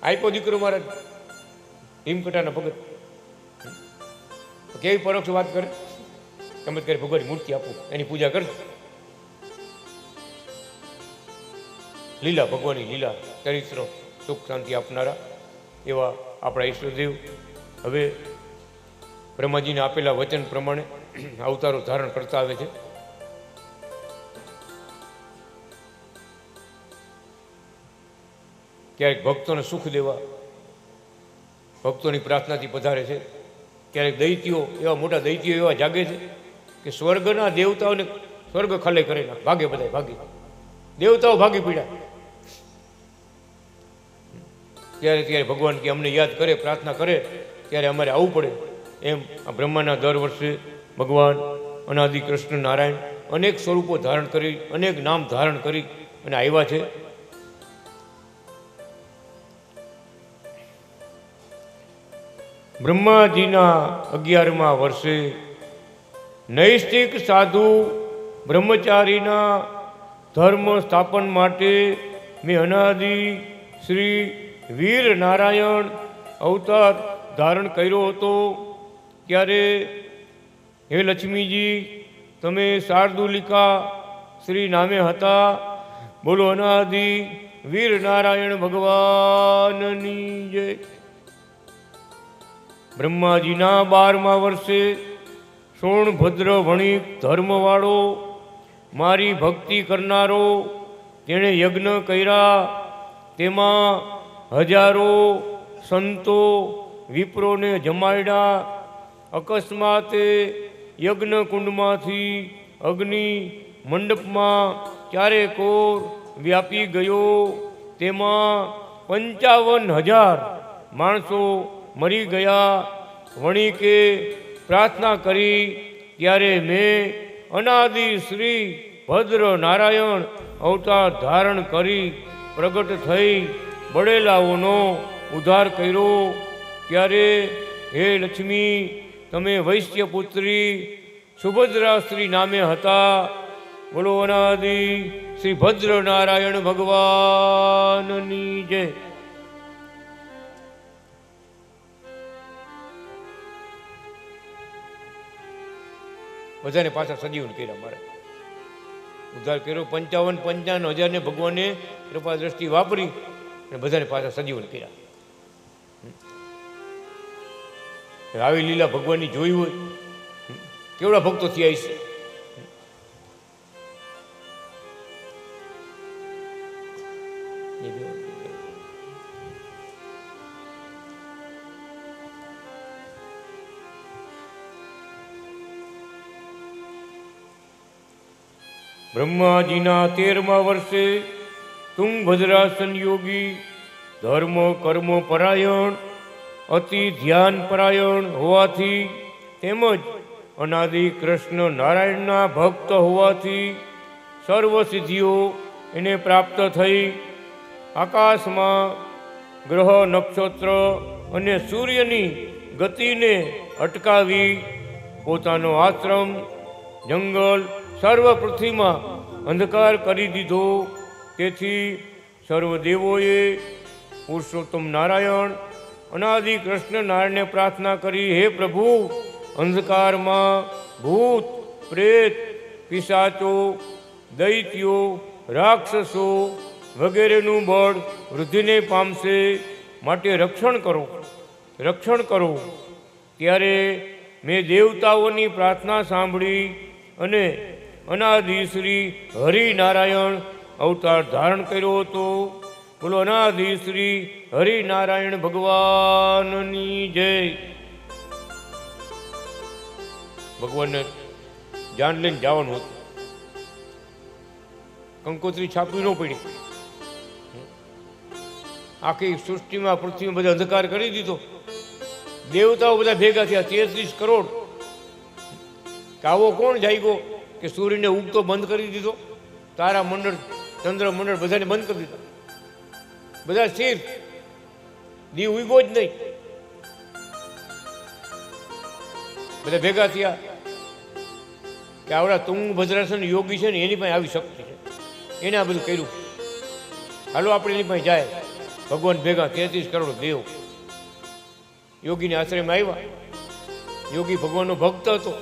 આપ્યો દીકરો મારા હિમકટાના ભગત, કેવી પરોક્ષ વાત કરે, ચમત્કારી ભગવાનની મૂર્તિ આપું, એની પૂજા કરશે. લીલા ભગવાનની લીલા ચરિત્ર સુખ શાંતિ આપનારા એવા આપણા ઈષ્ટદેવ હવે બ્રહ્માજીને આપેલા વચન પ્રમાણે અવતારો ધારણ કરતા આવે છે. ક્યારેક ભક્તોને સુખ દેવા ભક્તોની પ્રાર્થનાથી પધારે છે, ક્યારેક દૈત્યો એવા મોટા દૈત્યો એવા જાગે છે કે સ્વર્ગના દેવતાઓને સ્વર્ગ ખાલે કરે ના ભાગે, બધા ભાગી, દેવતાઓ ભાગી પીડ્યા. ત્યારે ભગવાન કે અમને યાદ કરે, પ્રાર્થના કરે ત્યારે અમારે આવવું પડે. એમ આ બ્રહ્માના દર વર્ષે ભગવાન અનાદિ કૃષ્ણ નારાયણ અનેક સ્વરૂપો ધારણ કરી, અનેક નામ ધારણ કરી અને આવ્યા છે. બ્રહ્માજીના 11મા વર્ષે નૈષ્ઠિક સાધુ બ્રહ્મચારીના ધર્મ સ્થાપન માટે મેં અનાદિ શ્રી વીર નારાયણ અવતાર ધારણ કર્યો હતો. ત્યારે હે લક્ષ્મીજી, તમે શાર્દુલિકા શ્રી નામે હતા. બોલો અનાદિ વીર નારાયણ ભગવાનની જય. બ્રહ્માજીના 12મા વર્ષે સોણભદ્ર વણિક ધર્મવાળો, મારી ભક્તિ કરનારો, તેણે યજ્ઞ કર્યા. તેમાં હજારો સંતો વિપ્રોને જમાડ્યા. અકસ્માતે યજ્ઞ કુંડમાંથી અગ્નિ મંડપમાં ચારેકોર વ્યાપી ગયો. તેમાં 55,000 માણસો મરી ગયા. વણિકે પ્રાર્થના કરી ત્યારે મેં અનાદિ શ્રી ભદ્ર નારાયણ અવતાર ધારણ કરી પ્રગટ થઈ બળેલાઓનો ઉદ્ધાર કર્યો. ત્યારે હે લક્ષ્મી, તમે વૈશ્યપુત્રી સુભદ્રા શ્રી નામે હતા. બોલો અનાદિ શ્રી ભદ્ર નારાયણ ભગવાનની જય. બધાને પાછા સજીવન કર્યા, મારે ઉદ્ધાર કર્યો. 55,000 ભગવાને કૃપા દ્રષ્ટિ વાપરી અને બધાને પાછા સજીવન કર્યા. આવી લીલા ભગવાનની જોઈ હોય, કેવડા ભક્તો થયા છે. બ્રહ્માજીના 13મા વર્ષે તુંગભદ્રાસન યોગી, ધર્મ કર્મ પરાયણ, અતિ ધ્યાન પરાયણ હોવાથી તેમજ અનાદિ કૃષ્ણ નારાયણના ભક્ત હોવાથી સર્વ સિદ્ધિઓ એને પ્રાપ્ત થઈ. આકાશમાં ગ્રહ નક્ષત્ર અને સૂર્યની ગતિને અટકાવી પોતાનો આશ્રમ, જંગલ, સર્વ પૃથ્વીમાં અંધકાર કરી દીધો. તેથી સર્વ દેવોએ પુરુષોત્તમ નારાયણ અનાદિ કૃષ્ણ નારાયણને પ્રાર્થના કરી, હે પ્રભુ, અંધકારમાં ભૂત, પ્રેત, પિશાચો, દૈત્યો, રાક્ષસો વગેરેનું બળ વૃદ્ધિને પામશે, માટે રક્ષણ કરો, રક્ષણ કરો. ત્યારે મેં દેવતાઓની પ્રાર્થના સાંભળી અને અનાદિ શ્રી હરિનારાયણ અવતાર ધારણ કર્યો હતો. બોલો અનાદિ શ્રી હરિનારાયણ ભગવાનની જય. ભગવાનને જાન લઈને જવાનું હતું, કંકોત્રી છાપવી ન પડી. આખી સૃષ્ટિમાં, પૃથ્વીમાં બધા અંધકાર કરી દીધો. દેવતાઓ બધા ભેગા થયા, 33 કરોડ. કે આવો કોણ જાગ્યો કે સૂર્યને ઉગતો બંધ કરી દીધો, તારા મંડળ, ચંદ્ર મંડળ બધાને બંધ કરી દીધા. બધા સ્થિર, દી ઉગ્યો જ નહીં. બધા ભેગા થયા કે આવડા તુંગભદ્રાસન યોગી છે ને, એની પાસે આવી શક્તિ છે, એને આ બધું કર્યું. હાલો આપણે એની પાસે જાય. ભગવાન ભેગા 33 કરોડ દેવ યોગીને આશ્રયમાં આવ્યા. યોગી ભગવાનનો ભક્ત હતો.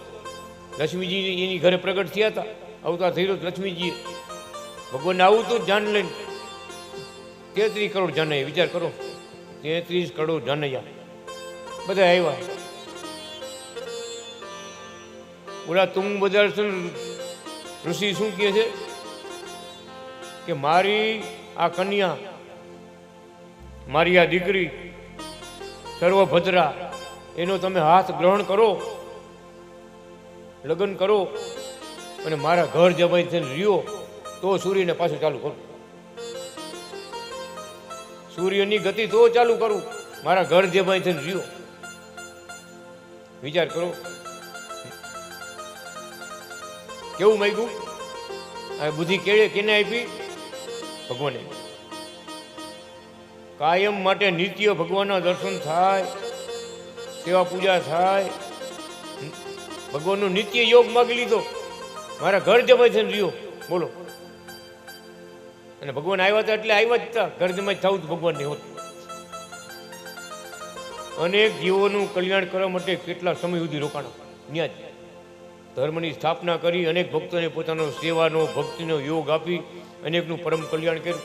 લક્ષ્મીજી એની ઘરે પ્રગટ થયા હતા, અવતાર થઈ રહ્યો લક્ષ્મીજીએ. ભગવાનને આવું હતું જાન લઈને 33 કરોડ જાનૈયા. વિચાર કરો, 33 કરોડ જાનૈયા બધા આવ્યા. ઓલા તુંગભદ્રાસન ઋષિ શું કહે છે કે મારી આ કન્યા, મારી આ દીકરી સર્વભદ્રા, એનો તમે હાથ ગ્રહણ કરો, લગ્ન કરો, અને મારા ઘર જમાઈ થઈને રહ્યો તો સૂર્યને પાછું ચાલુ કરું. સૂર્યની ગતિ તો ચાલુ કરું, મારા ઘર જમાઈ થઈને રહ્યો. વિચાર કરો કેવું માંગ્યું. આ બુદ્ધિ કેને આપી? ભગવાને. કાયમ માટે નિત્ય ભગવાનના દર્શન થાય, સેવા પૂજા થાય. ભગવાનનો નિત્ય યોગ માગી લીધો, મારા ઘર જમાઈ થઈને રહ્યો. બોલો. અને ભગવાન આવ્યા હતા એટલે આવ્યા જ હતા, ઘર જમાઈ થવું ભગવાનની હોત. અનેક જીવોનું કલ્યાણ કરવા માટે કેટલા સમય સુધી રોકાણ. ત્યાં જ ધર્મની સ્થાપના કરી, અનેક ભક્તોને પોતાનો સેવાનો, ભક્તિનો યોગ આપી અનેકનું પરમ કલ્યાણ કર્યું.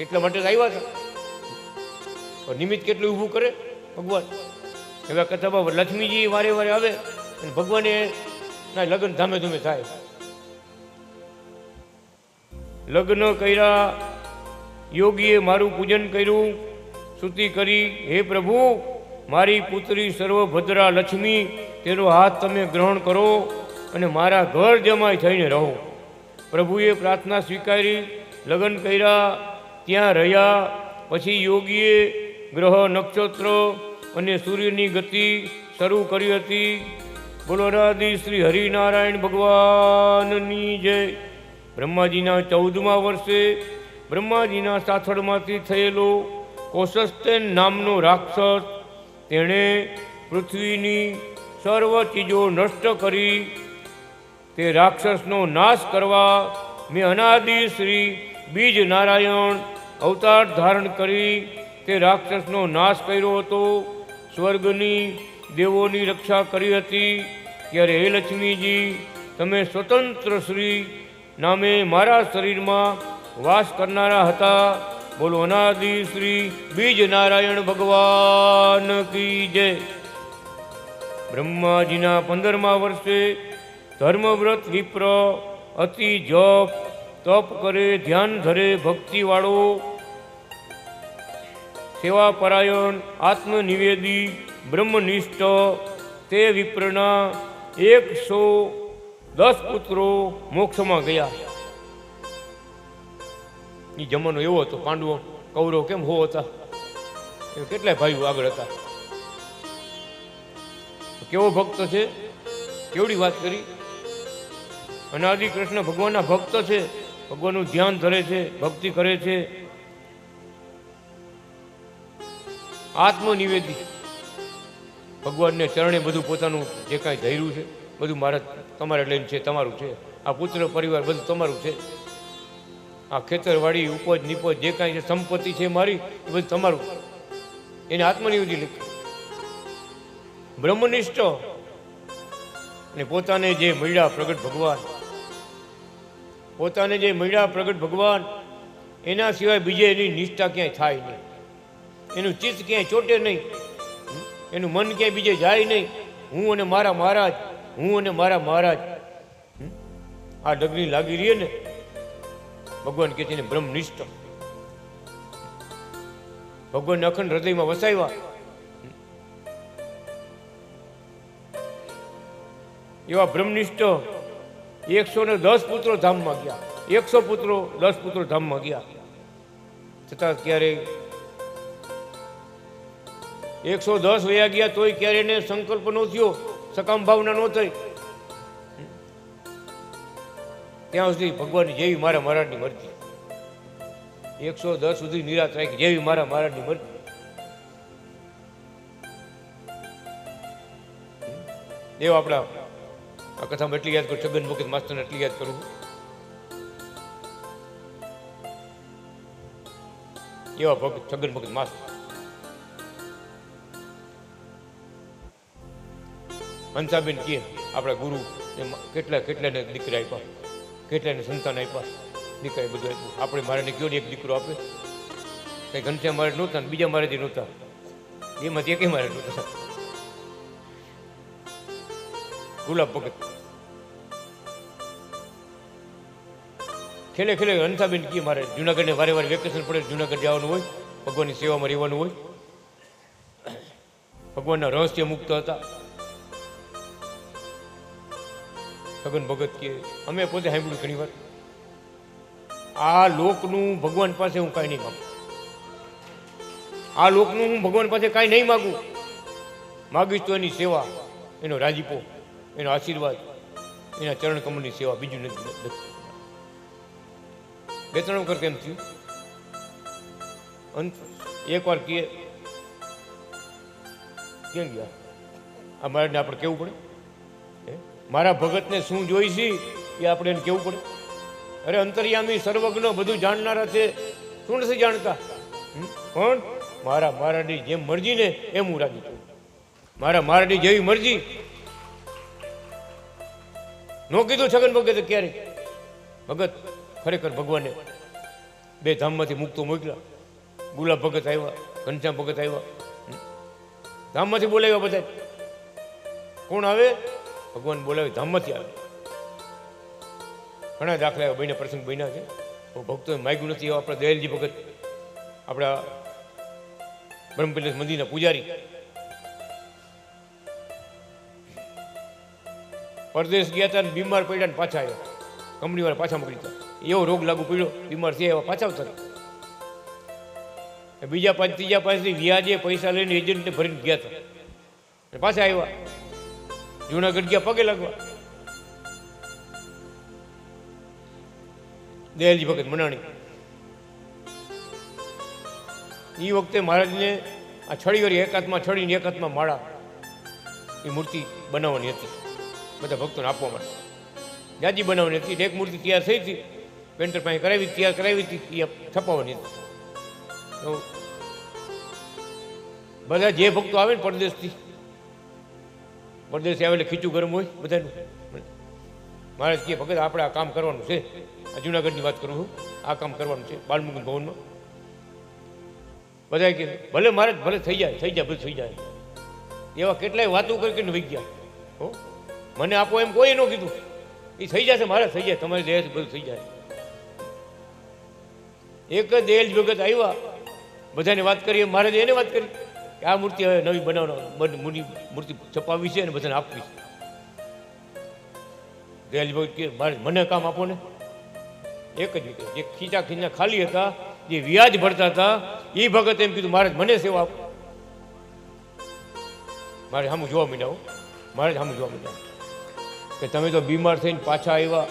એટલા માટે જ આવ્યા હતા. નિમિત્ત કેટલું ઊભું કરે ભગવાન. એવા કથામાં લક્ષ્મીજી વારે વારે આવે અને ભગવાને ના લગ્ન ધામે ધૂમે થાય. લગ્ન કર્યા, યોગીએ મારું પૂજન કર્યું, સ્તુતિ કરી, હે પ્રભુ, મારી પુત્રી સર્વભદ્રા લક્ષ્મી, તેનો હાથ તમે ગ્રહણ કરો અને મારા ઘર જમાઈ થઈને રહો. પ્રભુએ પ્રાર્થના સ્વીકારી, લગ્ન કર્યા, ત્યાં રહ્યા. પછી યોગીએ ગ્રહ, નક્ષત્ર અને સૂર્યની ગતિ શરૂ કરી હતી. બોલો અનાદિ શ્રી હરિનારાયણ ભગવાનની જય. બ્રહ્માજીના 14મા વર્ષે બ્રહ્માજીના સાથળમાંથી થયેલો કૌશસ્તેન નામનો રાક્ષસ, તેણે પૃથ્વીની સર્વ ચીજો નષ્ટ કરી. તે રાક્ષસનો નાશ કરવા મેં અનાદિ શ્રી બીજ નારાયણ અવતાર ધારણ કરી તે રાક્ષસનો નાશ કર્યો હતો. સ્વર્ગની દેવોની રક્ષા કરી હતી. ત્યારે હે લક્ષ્મીજી, તમે સ્વતંત્ર શ્રી નામે મારા શરીરમાં વાસ કરનારા હતા. બોલો અનાદિ શ્રી બીજ નારાયણ ભગવાન કી જય. બ્રહ્માજીના 15મા વર્ષે ધર્મવ્રત વિપ્ર, અતિ જપ તપ કરે, ધ્યાન ધરે, ભક્તિવાળો, સેવાપરાયણ, આત્મનિવેદી, બ્રહ્મનિષ્ઠ, તે વિપ્રના 110 પુત્રો મોક્ષમાં ગયા. એ જમાનો એવો હતો. પાંડવો કૌરવ કેમ હો હતા, કેટલાય ભાઈઓ આગળ હતા. કેવો ભક્ત છે, કેવડી વાત કરી. અનાદિ કૃષ્ણ ભગવાનના ભક્ત છે, ભગવાનનું ધ્યાન ધરે છે, ભક્તિ કરે છે, આત્મનિવેદી. ભગવાનને ચરણે બધું પોતાનું જે કાંઈ ધૈર્યું છે બધું મારા તમારે લઈને છે, તમારું છે. આ પુત્ર પરિવાર બધું તમારું છે. આ ખેતરવાડી ઉપજ નિપજ જે કાંઈ છે સંપત્તિ છે મારી એ બધું તમારું. એને આત્મનિવેદન લખ્યું. બ્રહ્મનિષ્ઠ અને પોતાને જે મળ્યા પ્રગટ ભગવાન, પોતાને જે મળ્યા પ્રગટ ભગવાન, એના સિવાય બીજે એની નિષ્ઠા ક્યાંય થાય નહીં, એનું ચિત્ત ક્યાંય ચોટે નહીં, એનું મન ક્યાંય બીજે જાય નહીં. હું અને મારા મહારાજ, હું અને મારા મહારાજ, આ ડગરી લાગી રહી ને ભગવાન કહે છે ને બ્રહ્મનિષ્ઠ. ભગવાનને અખંડ હૃદયમાં વસાવ્યા. એવા બ્રહ્મનિષ્ઠ 110 પુત્રો ધામમાં ગયા. 100 પુત્રો 10 પુત્રો ધામમાં ગયા, છતાં ક્યારે 110 વયા ગયા તોય ક્યારે એને સંકલ્પ ન થયો, સકામ ભાવના ન થઈ. ત્યાં સુધી ભગવાનની જેવી મારા મહારાજની મરજી. 110 સુધી નિરાશ રાખી, જેવી મારા મહારાજની મરજી. એવા આપણા આ કથામાં એટલી યાદ કરું, છગન મુકેશ માસ્તરને એટલી યાદ કરું. એવા ભગત છગન મુકેશ માસ્તર. હંસાબેન કે આપણા ગુરુ કેટલાને દીકરા આપ્યા, કેટલાને સંતાન આપ્યા, દીકરા બધું આપ્યું. આપણે મારાને કયો ને એક દીકરો આપે. કંઈ ઘનશ્યામ મારે નહોતા, બીજા મારાથી નહોતા, એમાંથી એકે મારે નહોતા. ગુલાબ ભગત ખેલે ખેલે હંસાબેન કી મારે જુનાગઢને વારે વારે વેકેશન પડે જુનાગઢ જવાનું હોય, ભગવાનની સેવામાં રહેવાનું હોય. ભગવાનના રહસ્ય મુક્ત હતા. છગન ભગત કે અમે પોતે સાંભળ્યું ઘણી વાર, આ લોકનું ભગવાન પાસે હું કાંઈ નહીં માગું, આ લોકનું હું ભગવાન પાસે કાંઈ નહીં માગું. માગીશ તો એની સેવા, એનો રાજીપો, એનો આશીર્વાદ, એના ચરણ કમળની સેવા, બીજું નથી. બે ત્રણ વખત એમ થયું. એકવાર કે કેમ ગયા આ મારાને આપણે કેવું પડે, મારા ભગતને શું જોઈશે એ આપણે એને કેવું પડે. અરે અંતર્યામી સર્વજ્ઞ બધું જાણનારા છે, શું નથી જાણતા? પણ મારા મહારાજની જેમ મરજી ને એમ હું રાજી છું. મારા મહારાજની જેવી મરજી નો કીધું છગન ભગતે ક્યારે. ભગત ખરેખર ભગવાને બે ધામમાંથી મુક્તો મોકલ્યા. ગુલાબ ભગત આવ્યા, ઘનશ્યામ ભગત આવ્યા, ધામમાંથી બોલાવ્યા બધા. કોણ આવે? ભગવાન બોલાવે, ધામમાંથી આવે. ઘણા દાખલા એવા બન્યા, પ્રસંગ બન્યા છે. ભક્તોએ માગ્યું નથી. એવા આપણા દયાલજી ભગત, આપણા બ્રહ્મપિલસ મંદિરના પૂજારી, પરદેશ ગયા હતા ને બીમાર પડ્યા ને પાછા આવ્યા. કંપની વાળા પાછા મોકલી હતા. એવો રોગ લાગુ પડ્યો, બીમાર થયા, એવા પાછા આવતા. બીજા પાંચ ત્રીજા પાસેથી વ્યાજે પૈસા લઈને એજન્ટને ભરીને ગયા હતા, પાછા આવ્યા. જુનાગઢ ગયા પગે લાગવા. દયાલજી ભગત મનાણી એ વખતે મહારાજને આ છડીવાળી એક હાથમાં છડીને એક હાથમાં માળા એ મૂર્તિ બનાવવાની હતી, બધા ભક્તોને આપવા માટે. જાજી બનાવવાની હતી. એક મૂર્તિ તૈયાર થઈ હતી, પેન્ટર પાસે કરાવી, તૈયાર કરાવી હતી, એ છપાવવાની હતી. તો બધા જે ભક્તો આવે ને પરદેશથી, પરદેશથી આવે એટલે ખીચું ગરમ હોય બધાનું. મહારાજ કહે ભગત આપણે આ કામ કરવાનું છે, આ જુનાગઢની વાત કરું છું, આ કામ કરવાનું છે બાલમુકુંદ ભવનમાં. બધા કે ભલે મહારાજ ભલે થઈ જાય, થઈ જાય, બધું થઈ જાય. એવા કેટલાય વાતો કરીને વહી ગયા. હો મને આપો એમ કોઈ ન કીધું. એ થઈ જશે મહારાજ, થઈ જાય, તમારી દયાથી બધું થઈ જાય. એક જ દયાલ ભગત આવ્યા, બધાને વાત કરી. મહારાજે એને વાત કરી કે આ મૂર્તિ હવે નવી બનાવવાનો, મૂર્તિ છપાવી છે અને બધાને આપવી છે. દયાલ ભગત કે મહારાજ મને કામ આપો ને. એક જ રીતે જે ખીચા ખાલી હતા, જે વ્યાજ ભરતા હતા, એ ભગત એમ કીધું મહારાજ મને સેવા આપો. મારે સામું જોવા માંડ્યા. મહારાજ સામું જોવા માંડ્યા કે તમે તો બીમાર થઈને પાછા આવ્યા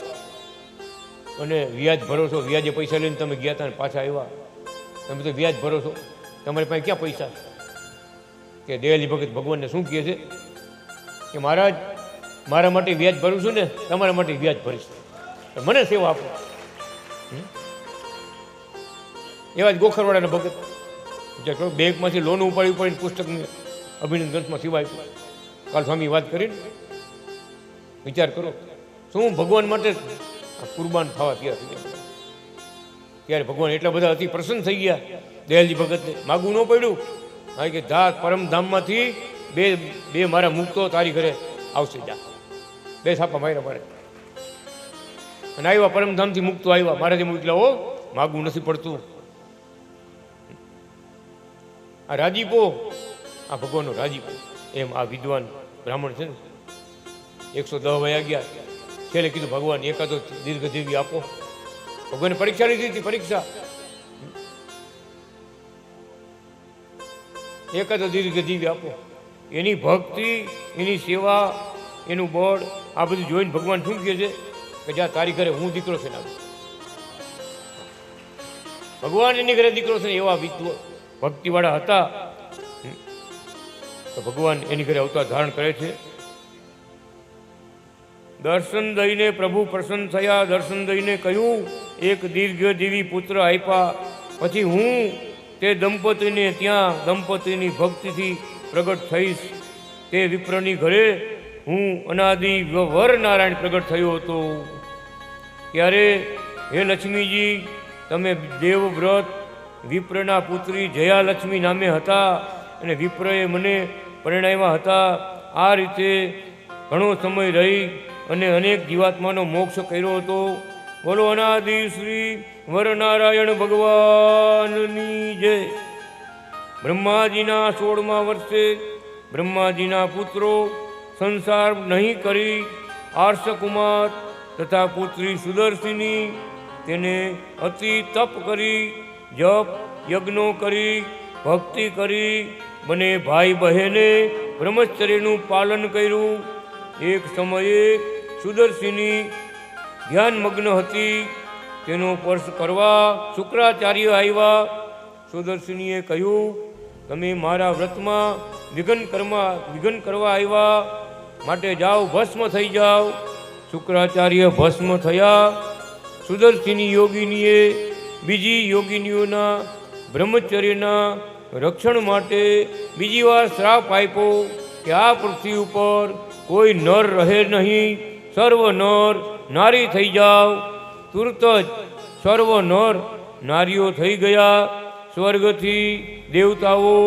અને વ્યાજ ભરો છો, વ્યાજે પૈસા લઈને તમે ગયા હતા ને પાછા આવ્યા. તમે તો વ્યાજ ભરો છો, તમારી પાસે ક્યાં પૈસા? કે દયાલી ભગત ભગવાનને શું કહે છે કે મહારાજ મારા માટે વ્યાજ ભરું છું ને તમારા માટે વ્યાજ ભરીશ, મને સેવા આપો. એવા જ ગોખરવાડાના ભગત જે બેંકમાંથી લોન ઉપાડી ઉપાડીને પુસ્તકને અભિનંદન ગ્રંથમાં સિવાય કાલ સ્વામી વાત કરીને વિચાર કરો શું ભગવાન માટે કુરબાન થવા તૈયાર થઈ ગયા. ત્યારે ભગવાન એટલા બધા અતિ પ્રસન્ન થઈ ગયા દયાલજી ભગતને, માગવું ન પડ્યું. હા કે ધાત પરમધામમાંથી બે મારા મુક્તો તારી ઘરે આવશે, જા. બે છાપા માર્યા મારે અને આવ્યા પરમધામથી મુક્તો આવ્યા. મારે જેમ એટલા હો માગવું નથી પડતું. આ રાજીપો, આ ભગવાનનો રાજીપો. એમ આ વિદ્વાન બ્રાહ્મણ છે ને 110 વયા ગયા, છેલ્લે કીધું ભગવાન એકાદો દીર્ઘજીવી આપો. ભગવાને પરીક્ષા લીધી હતી, પરીક્ષા. એકાદો દીર્ઘજીવી આપો. એની ભક્તિ, એની સેવા, એનું બળ આ બધું જોઈને ભગવાન શું કહે છે કે જ્યાં તારી ઘરે હું દીકરો છે ને, ભગવાન એની ઘરે દીકરો છે ને એવા ભક્તિવાળા હતા. તો ભગવાન એની ઘરે અવતાર ધારણ કરે છે. દર્શન દઈને પ્રભુ પ્રસન્ન થયા. દર્શન દઈને કહ્યું એક દીર્ઘજીવી પુત્ર આપ્યા. પછી હું તે દંપતીને ત્યાં દંપતીની ભક્તિથી પ્રગટ થઈશ. તે વિપ્રની ઘરે હું અનાદિ વર નારાયણ પ્રગટ થયો હતો. ત્યારે હે લક્ષ્મીજી તમે દેવવ્રત વિપ્રના પુત્રી જયાલક્ષ્મી નામે હતા અને વિપ્રએ મને પરિણાવ્યા હતા. આ રીતે ઘણો સમય રહી અને અનેક જીવાત્માનો મોક્ષ કર્યો હતો. બોલો અનાદિ શ્રી વરનારાયણ ભગવાનની જય. બ્રહ્માજીના 16મા વર્ષે બ્રહ્માજીના પુત્રો સંસાર નહીં કરી આર્ષકુમાર તથા પુત્રી સુદર્શિની તેને અતિ તપ કરી, જપ યજ્ઞો કરી, ભક્તિ કરી બંને ભાઈ બહેને બ્રહ્મચર્યનું પાલન કર્યું. એક સમયે સુદર્શિની ધ્યાનમગ્ન હતી. તેનો સ્પર્શ કરવા શુક્રાચાર્ય આવ્યા. સુદર્શિનીએ કહ્યું તમે મારા વ્રતમાં વિઘ્ન કરવા આવ્યા, માટે જાઓ ભસ્મ થઈ જાઓ. શુક્રાચાર્ય ભસ્મ થયા. સુદર્શિની યોગિનીએ બીજી યોગિનીઓના બ્રહ્મચર્યના રક્ષણ માટે બીજી વાર શ્રાપ આપ્યો કે આ પૃથ્વી ઉપર કોઈ નર રહે નહીં, સર્વ નર નારી થઈ જાઓ. તુરત જ સર્વ નર નારીઓ થઈ ગયા. સ્વર્ગથી દેવતાઓ,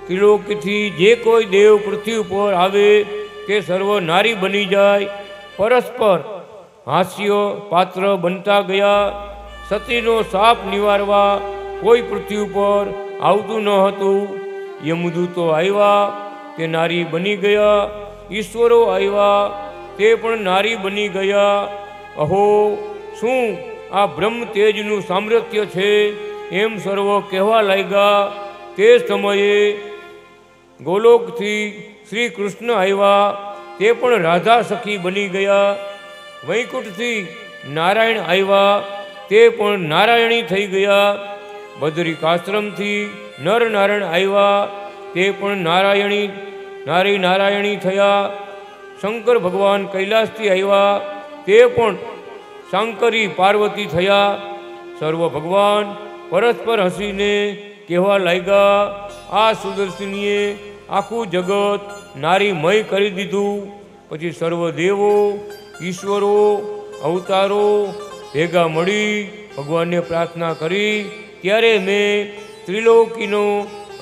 ત્રિલોકથી જે કોઈ દેવ પૃથ્વી ઉપર આવે તે સર્વ નારી બની જાય. પરસ્પર હાસ્ય પાત્ર બનતા ગયા. સતીનો શાપ નિવારવા કોઈ પૃથ્વી ઉપર આવતું ન હતું. યમદૂતો આવ્યા, તે નારી બની ગયા. ઈશ્વરો આવ્યા, તે પણ નારી બની ગયા. અહો શું આ બ્રહ્મ તેજનું સામર્થ્ય છે એમ સર્વ કહેવા લાગ્યા. તે સમયે ગોલોકથી શ્રી કૃષ્ણ આવ્યા, તે પણ રાધા સખી બની ગયા. વૈકુંઠથી નારાયણ આવ્યા, તે પણ નારાયણી થઈ ગયા. બદ્રિકાશ્રમથી નર નારાયણ આવ્યા, તે પણ નારાયણી થયા. શંકર ભગવાન કૈલાસથી આવ્યા, તે પણ શંકરી પાર્વતી થયા. સર્વ ભગવાન પરસ્પર હસીને કહેવા લાગ્યા આ સુદર્શિનીએ આખું જગત નારીમય કરી દીધું. પછી સર્વ દેવો, ઈશ્વરો, અવતારો ભેગા મળી ભગવાનને પ્રાર્થના કરી. ત્યારે મેં ત્રિલોકીનો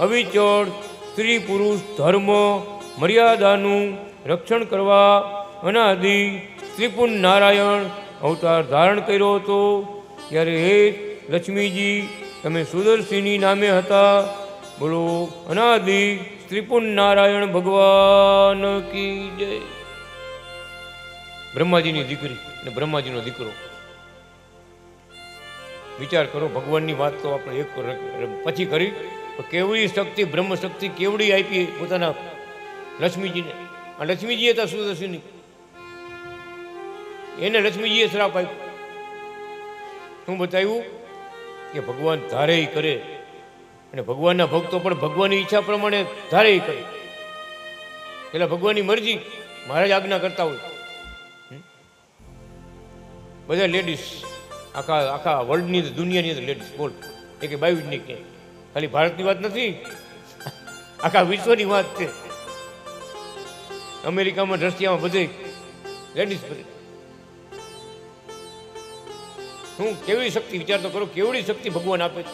અવિચળ સ્ત્રી પુરુષ ધર્મ મર્યાદાનું રક્ષણ કરવા અનાદિ ત્રિપુન નારાયણ અવતાર ધારણ કર્યો હતો. ત્યારે હે લક્ષ્મીજી તમે સુદર્શિની નામે હતા. બોલો અનાદિ ત્રિપુન નારાયણ ભગવાન કી જય. બ્રહ્માજીની દીકરી અને બ્રહ્માજીનો દીકરો. વિચાર કરો, ભગવાનની વાત તો આપણે એક પછી કરી, કેવડી શક્તિ બ્રહ્મ શક્તિ કેવડી આપી પોતાના લક્ષ્મીજીને. આ લક્ષ્મીજી હતા સુદર્શિની, એને લક્ષ્મીજીએ શ્રાપ આપ્યો. શું બતાવ્યું કે ભગવાન ધારે કરે અને ભગવાનના ભક્તો પણ ભગવાનની ઈચ્છા પ્રમાણે ધારે કરે. પેલા ભગવાનની મરજી મહારાજ આજ્ઞા કરતા હોય. બધા લેડીઝ આખા વર્લ્ડની દુનિયાની અંદર લેડીઝ બોલ એ કે બાવી જ નહીં કે ખાલી ભારતની વાત નથી, આખા વિશ્વની વાત છે. અમેરિકામાં રશિયામાં બધે લેડીઝ બધે. શું કેવી શક્તિ વિચાર તો કરો, કેવડી શક્તિ ભગવાન આપે છે.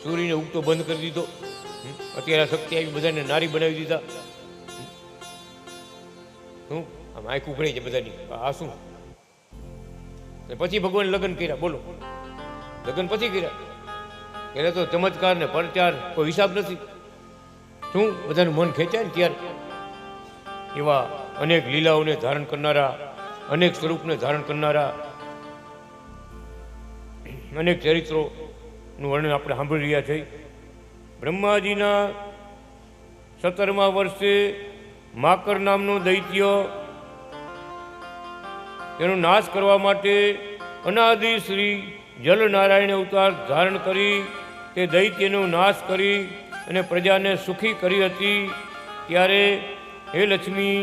સૂર્યને ઉગતો બંધ કરી દીધો, અત્યારે શક્તિ આવી બધાને નારી બનાવી દીધા. શું આમ આંખ ઉઘડી છે બધાની, આ શું? પછી ભગવાન લગ્ન કર્યા, બોલો લગ્ન પછી કર્યા. એટલે તો ચમત્કાર ને પરચાર કોઈ હિસાબ નથી. શું બધાનું મન ખેંચાય ને ત્યારે એવા અનેક લીલાઓને ધારણ કરનારા, અનેક સ્વરૂપને ધારણ કરનારા અનેક ચરિત્રોનું વર્ણન આપણે સાંભળી રહ્યા છીએ. બ્રહ્માજીના 17મા વર્ષે માકર નામનો દૈત્ય તેનો નાશ કરવા માટે અનાદિ શ્રી જલનારાયણ અવતાર ધારણ કરી તે દૈત્યનો નાશ કરી અને પ્રજાને સુખી કરી હતી. ત્યારે હે લક્ષ્મી,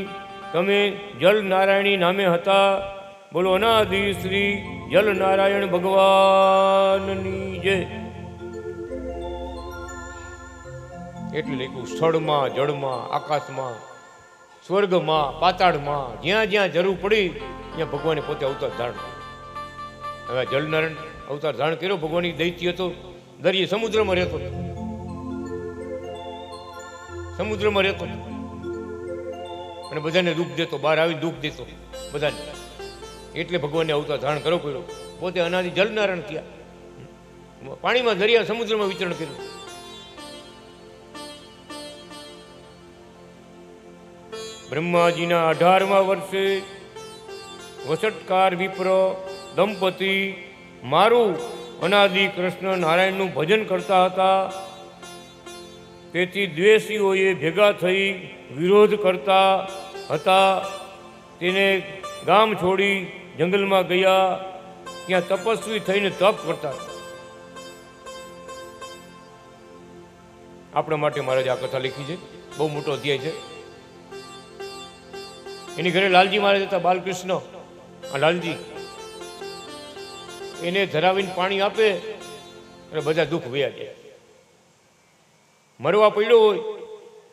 તમે જલનારાયણી નામે હતા. બોલો અનાદિ શ્રી જલનારાયણ ભગવાનની જય. એટલે લખ્યું સ્થળમાં, જળમાં, આકાશમાં, સ્વર્ગમાં, પાતાળમાં, જ્યાં જ્યાં જરૂર પડી ત્યાં ભગવાને પોતે અવતાર ધારણ. હવે જલનારાયણ અવતાર ધારણ કર્યો. ભગવાનની દૈત્ય હતો, દરિયે સમુદ્રમાં રહેતો, સમુદ્રમાં રહેતો અને બધાને દુઃખ દેતો, બહાર આવી દુઃખ દેતો બધાને. એટલે ભગવાનને અવતાર ધારણ કરવો પડ્યો. પોતે અનાદિ જલનારાયણ થયા, પાણીમાં, દરિયા, સમુદ્રમાં વિચરણ કર્યું. બ્રહ્માજીના 18મા વર્ષે વસટકાર વિપ્ર દંપતી મારું અનાદિ કૃષ્ણ નારાયણનું ભજન કરતા હતા. તેથી દ્વેષીઓએ ભેગા થઈ વિરોધ કરતા હતા. તેને ગામ છોડી જંગલમાં ગયા. ત્યાં તપસ્વી થઈને તપ કરતા. આપણા માટે મહારાજ આ કથા લખી છે, બહુ મોટો અધ્યાય છે. એની ઘરે લાલજી મહારાજ હતા, બાલકૃષ્ણ. આ લાલજી એને ધરાવીને પાણી આપે અને બધા દુઃખ વયા જાય. મરવા પડ્યો હોય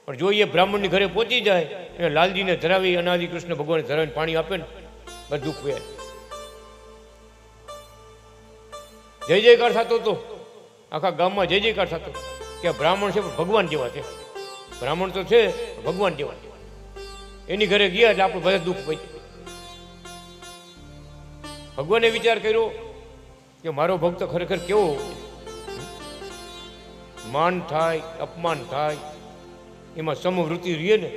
પણ જો એ બ્રાહ્મણની ઘરે પહોંચી જાય અને લાલજીને ધરાવી અનાદિ કૃષ્ણ ભગવાન ધરાવીને પાણી આપે ને બધું દુઃખ વયા જાય. જય જયકાર થતો હતો આખા ગામમાં, જય જયકાર થતો કે બ્રાહ્મણ છે પણ ભગવાન જેવા છે. બ્રાહ્મણ તો છે ભગવાન જેવા. એની ઘરે ગયા એટલે આપણે બધા દુઃખ પડી. ભગવાને વિચાર કર્યો કે મારો ભક્ત ખરેખર કેવો, માન થાય, અપમાન થાય, એમાં સમવૃત્તિ રહે ને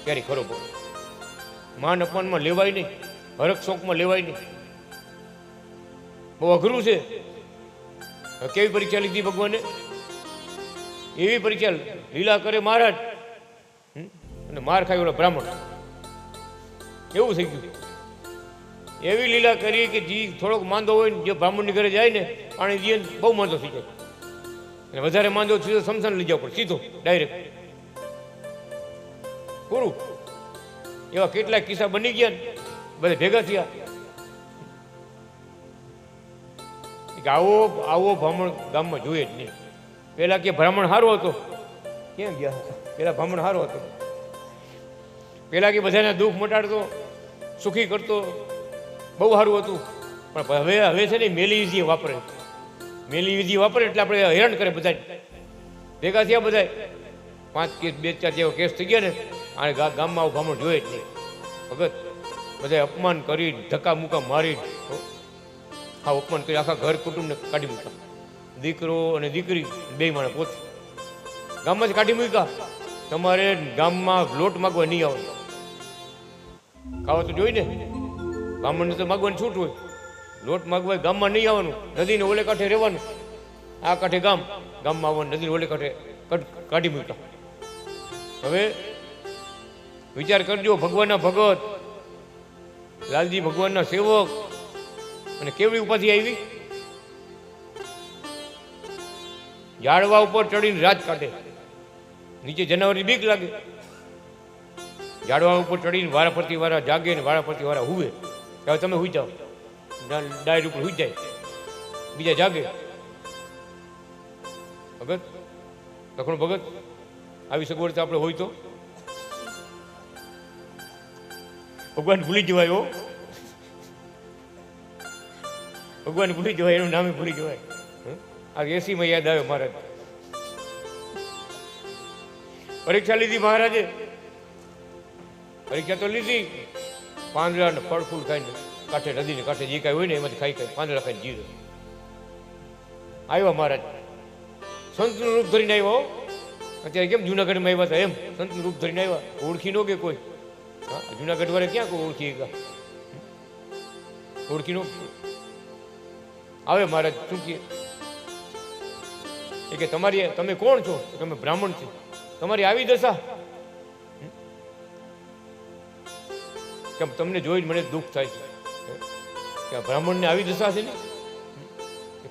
ત્યારે ખરો પડે. માન અપમાનમાં લેવાય નહીં, હરક શોકમાં લેવાય નહીં. બહુ અઘરું છે. કેવી પરીક્ષા લીધી ભગવાને? એવી પરીક્ષા લીલા કરે મહારાજ અને માર ખાય ઓલા બ્રાહ્મણ. એવું થઈ ગયું. એવી લીલા કરી કે જે થોડોક માંદો હોય ને, જે બ્રાહ્મણની ઘરે જાય ને પાણી દે ને બહુ માંદો થઈ જાય. અને વધારે માંદો સીધો સમસાન લઈ જવો પડે, સીધો ડાયરેક્ટ પૂરું. એવા કેટલાક કિસ્સા બની ગયા ને, બધા ભેગા થયા કે આવો બ્રાહ્મણ ગામમાં જોઈએ જ નહીં. પેલા કે બ્રાહ્મણ સારો હતો, ક્યાં ગયા? પેલા બ્રાહ્મણ સારો હતો. પેલા કે બધાના દુઃખ મટાડતો, સુખી કરતો, બહુ સારું હતું. પણ હવે છે ને મેલી વિધિ વાપરે. મેલી વિધિ વાપરે એટલે આપણે હેરાન કરે. બધા ભેગા થયા, બધા 5 કેસ 2-4 જેવા કેસ થઈ ગયા ને, અને ગામમાં આવું બ્રાહ્મણ જોઈએ જ નહીં. ભગત બધા અપમાન કરી, ધક્કા મુક્કા મારી, હા અપમાન કરી આખા ઘર કુટુંબને કાઢી મૂક્યા. દીકરો અને દીકરી બે માણસ પોતે ગામમાંથી કાઢી મૂક્યા. તમારે ગામમાં લોટ માગવા નહીં આવે. ખાવા તો જોઈ ને, બ્રાહ્મણને તો માગવાની છૂટ હોય. લોટ માગવા ગામમાં નહીં આવવાનું, નદીને ઓલે કાંઠે રહેવાનું. આ કાંઠે ગામમાં આવવાનું, નદીને ઓલે કાંઠે કાઢી મૂક્યા. હવે વિચાર કરજો, ભગવાનના ભગત લાલજી ભગવાનના સેવક, અને કેવડી ઉપાધિ આવી. ઝાડવા ઉપર ચડીને રાત કાઢે, નીચે જનાવરની બીક લાગે. ઝાડવા ઉપર ચડીને વારા ફરતી વારા જાગે ને વારા ફરતી વારા હુવે. હવે તમે હુઈ જાઓ, ડાયર ઉપર હુઈ જાય, બીજા જાગે. ભગત લખણ ભગત આવી સગવડ આપણે હોય તો ભગવાન ભૂલી જવાય. હો, ભગવાન ભૂલી જવાય, એનું નામે ભૂલી જવાય. આ 80માં યાદ આવે મહારાજ પરીક્ષા લીધી. મહારાજે પરીક્ષા તો લીધી, પાંદડા ને ફળ ફૂલ ખાઈને કાંઠે નદીને કાંઠે જે કાંઈ હોય ને એમાંથી ખાઈ ખાઈ પાંદડા ખાઈને જીવે. આવ્યા મહારાજ, સંતનું રૂપ ધરીને આવ્યા. અત્યારે કેમ જુનાગઢમાં આવ્યા હતા એમ સંતનું રૂપ ધરીને આવ્યા. ઓળખી ન કે કોઈ? હા, જુનાગઢ વાળે ક્યાં કોઈ ઓળખી ગયા? ઓળખી નો આવે. મહારાજ શું કહે કે તમારી, તમે કોણ છો? તમે બ્રાહ્મણ છો, તમારી આવી દશા કેમ? તમને જોઈને મને દુઃખ થાય છે કે બ્રાહ્મણને આવી દશા છે ને.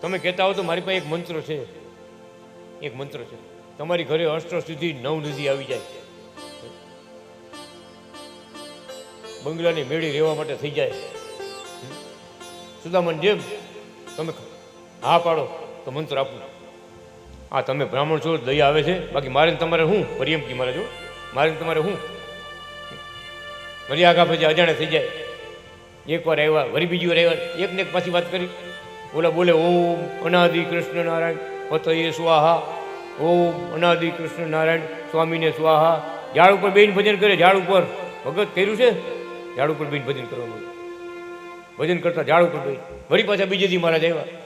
તમે કહેતા હો તો મારી પાસે એક મંત્ર છે, એક મંત્ર છે. તમારી ઘરે અષ્ટ સિદ્ધિ 9 નિધિ આવી જાય, બંગલાની મેળી રહેવા માટે થઈ જાય. સુદામન જેમ તમે હા પાડો તો મંત્ર આપું. હા, તમે બ્રાહ્મણ છો, દયા આવે છે. બાકી મારે તમારે હું પરિયમકી મારે જો મારે તમારે હું વળી આગા પછી અજાણે થઈ જાય. એકવાર આવ્યા, વળી બીજી વાર આવ્યા, એકને એક પાછી વાત કરી. ઓલા બોલે ઓમ અનાદિ કૃષ્ણ નારાયણ પતયે સ્વાહા, ઓમ અનાદિ કૃષ્ણ નારાયણ સ્વામીને સ્વાહા. ઝાડ ઉપર બેન ભજન કરે. ઝાડ ઉપર ભગત કર્યું છે, ઝાડ ઉપર બેન ભજન કરવાનું. ભજન કરતા ઝાડ ઉપર બેન. વળી પાછા બીજે દી મહારાજ આવ્યા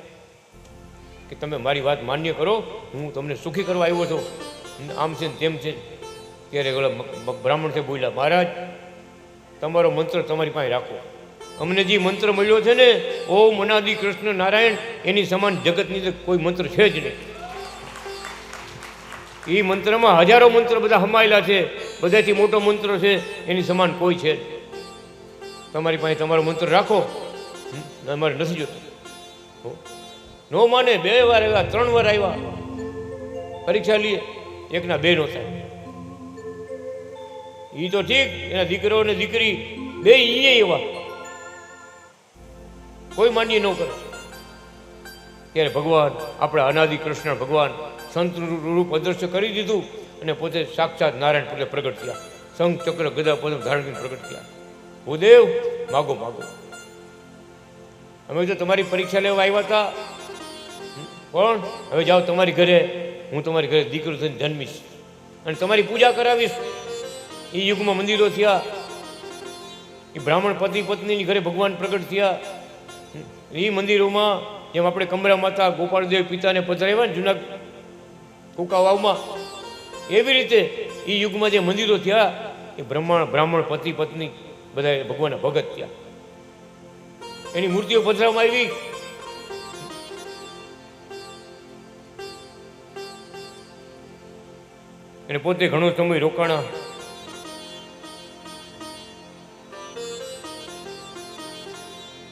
કે તમે મારી વાત માન્ય કરો, હું તમને સુખી કરવા આવ્યો છું, આમ છે ને તેમ છે. ત્યારે ઓલા બ્રાહ્મણ છે બોલ્યા, મહારાજ તમારો મંત્ર તમારી પાસે રાખો. અમને જે મંત્ર મળ્યો છે ને ઓમ અનાદિ કૃષ્ણ નારાયણ, એની સમાન જગતની અંદર કોઈ મંત્ર છે જ નહીં. એ મંત્રમાં હજારો મંત્ર બધા સમાયેલા છે, બધાથી મોટો મંત્ર છે, એની સમાન કોઈ છે. તમારી પાસે તમારો મંત્ર રાખો, અમારે નથી જોતો. નો માને. 2 વાર આવ્યા, 3 વાર આવ્યા, પરીક્ષા લઈએ, એકના 2 નો થાય. એ તો ઠીક, એના દીકરો ને દીકરી 2 એવા, કોઈ માન્ય ન કરે. ત્યારે ભગવાન આપણા અનાદિ કૃષ્ણ ભગવાન સંતનું રૂપ અદ્રશ્ય કરી દીધું અને પોતે સાક્ષાત નારાયણ પોતે પ્રગટ થયા. શંખ ચક્ર ગદા પદમ ધારણ કરીને પ્રગટ થયા. ભૂદેવ માગો માગો. અમે તો તમારી પરીક્ષા લેવા આવ્યા હતા, પણ હવે જાઓ તમારી ઘરે, હું તમારી ઘરે દીકરો થઈને જન્મીશ અને તમારી પૂજા કરાવીશ. એ યુગમાં મંદિરો થયા, એ બ્રાહ્મણ પતિ પત્નીની ઘરે ભગવાન પ્રગટ થયા. એ મંદિરોમાં જેમ આપણે કમરા માતા ગોપાળદેવ પિતાને પધરાવ્યા ને જૂના કુકા વાવમાં, એવી રીતે એ યુગમાં જે મંદિરો થયા એ બ્રાહ્મણ પતિ પત્ની બધા ભગવાનના ભગત થયા. એની મૂર્તિઓ પધરાવવામાં આવી. એને પોતે ઘણો સમય રોકાણા.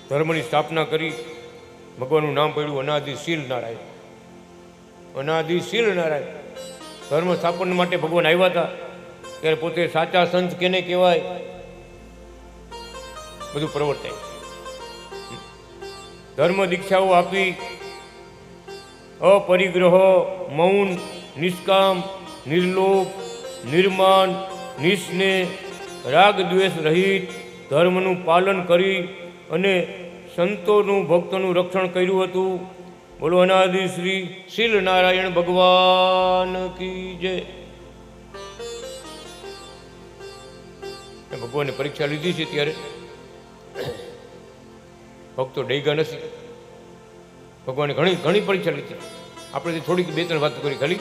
ધર્મની સ્થાપના કરી. ભગવાનનું નામ પડ્યું અનાદિશીલ નારાયણ. અનાદિશીલ નારાયણ. ધર્મ સ્થાપન માટે ભગવાન આવ્યા હતા. ત્યારે પોતે સાચા સંત કેને કહેવાય બધું પ્રવર્તાય. ધર્મ દીક્ષાઓ આપી. અપરિગ્રહ, મૌન, નિષ્કામ, નિર્લોભ, નિર્માન, નિસ્નેહ, રાગ દ્વેષ રહિત ધર્મનું પાલન કરી અને સંતોનું ભક્તોનું રક્ષણ કર્યું હતું. બોલો અનાદિ શ્રી શીલ નારાયણ ભગવાન કી જય. ભગવાને પરીક્ષા લીધી છે ત્યારે ભક્તો ડેગા નથી. ભગવાને ઘણી ઘણી પરીક્ષા લીધી. આપણે થોડીક 2-3 વાત કરી ખાલી.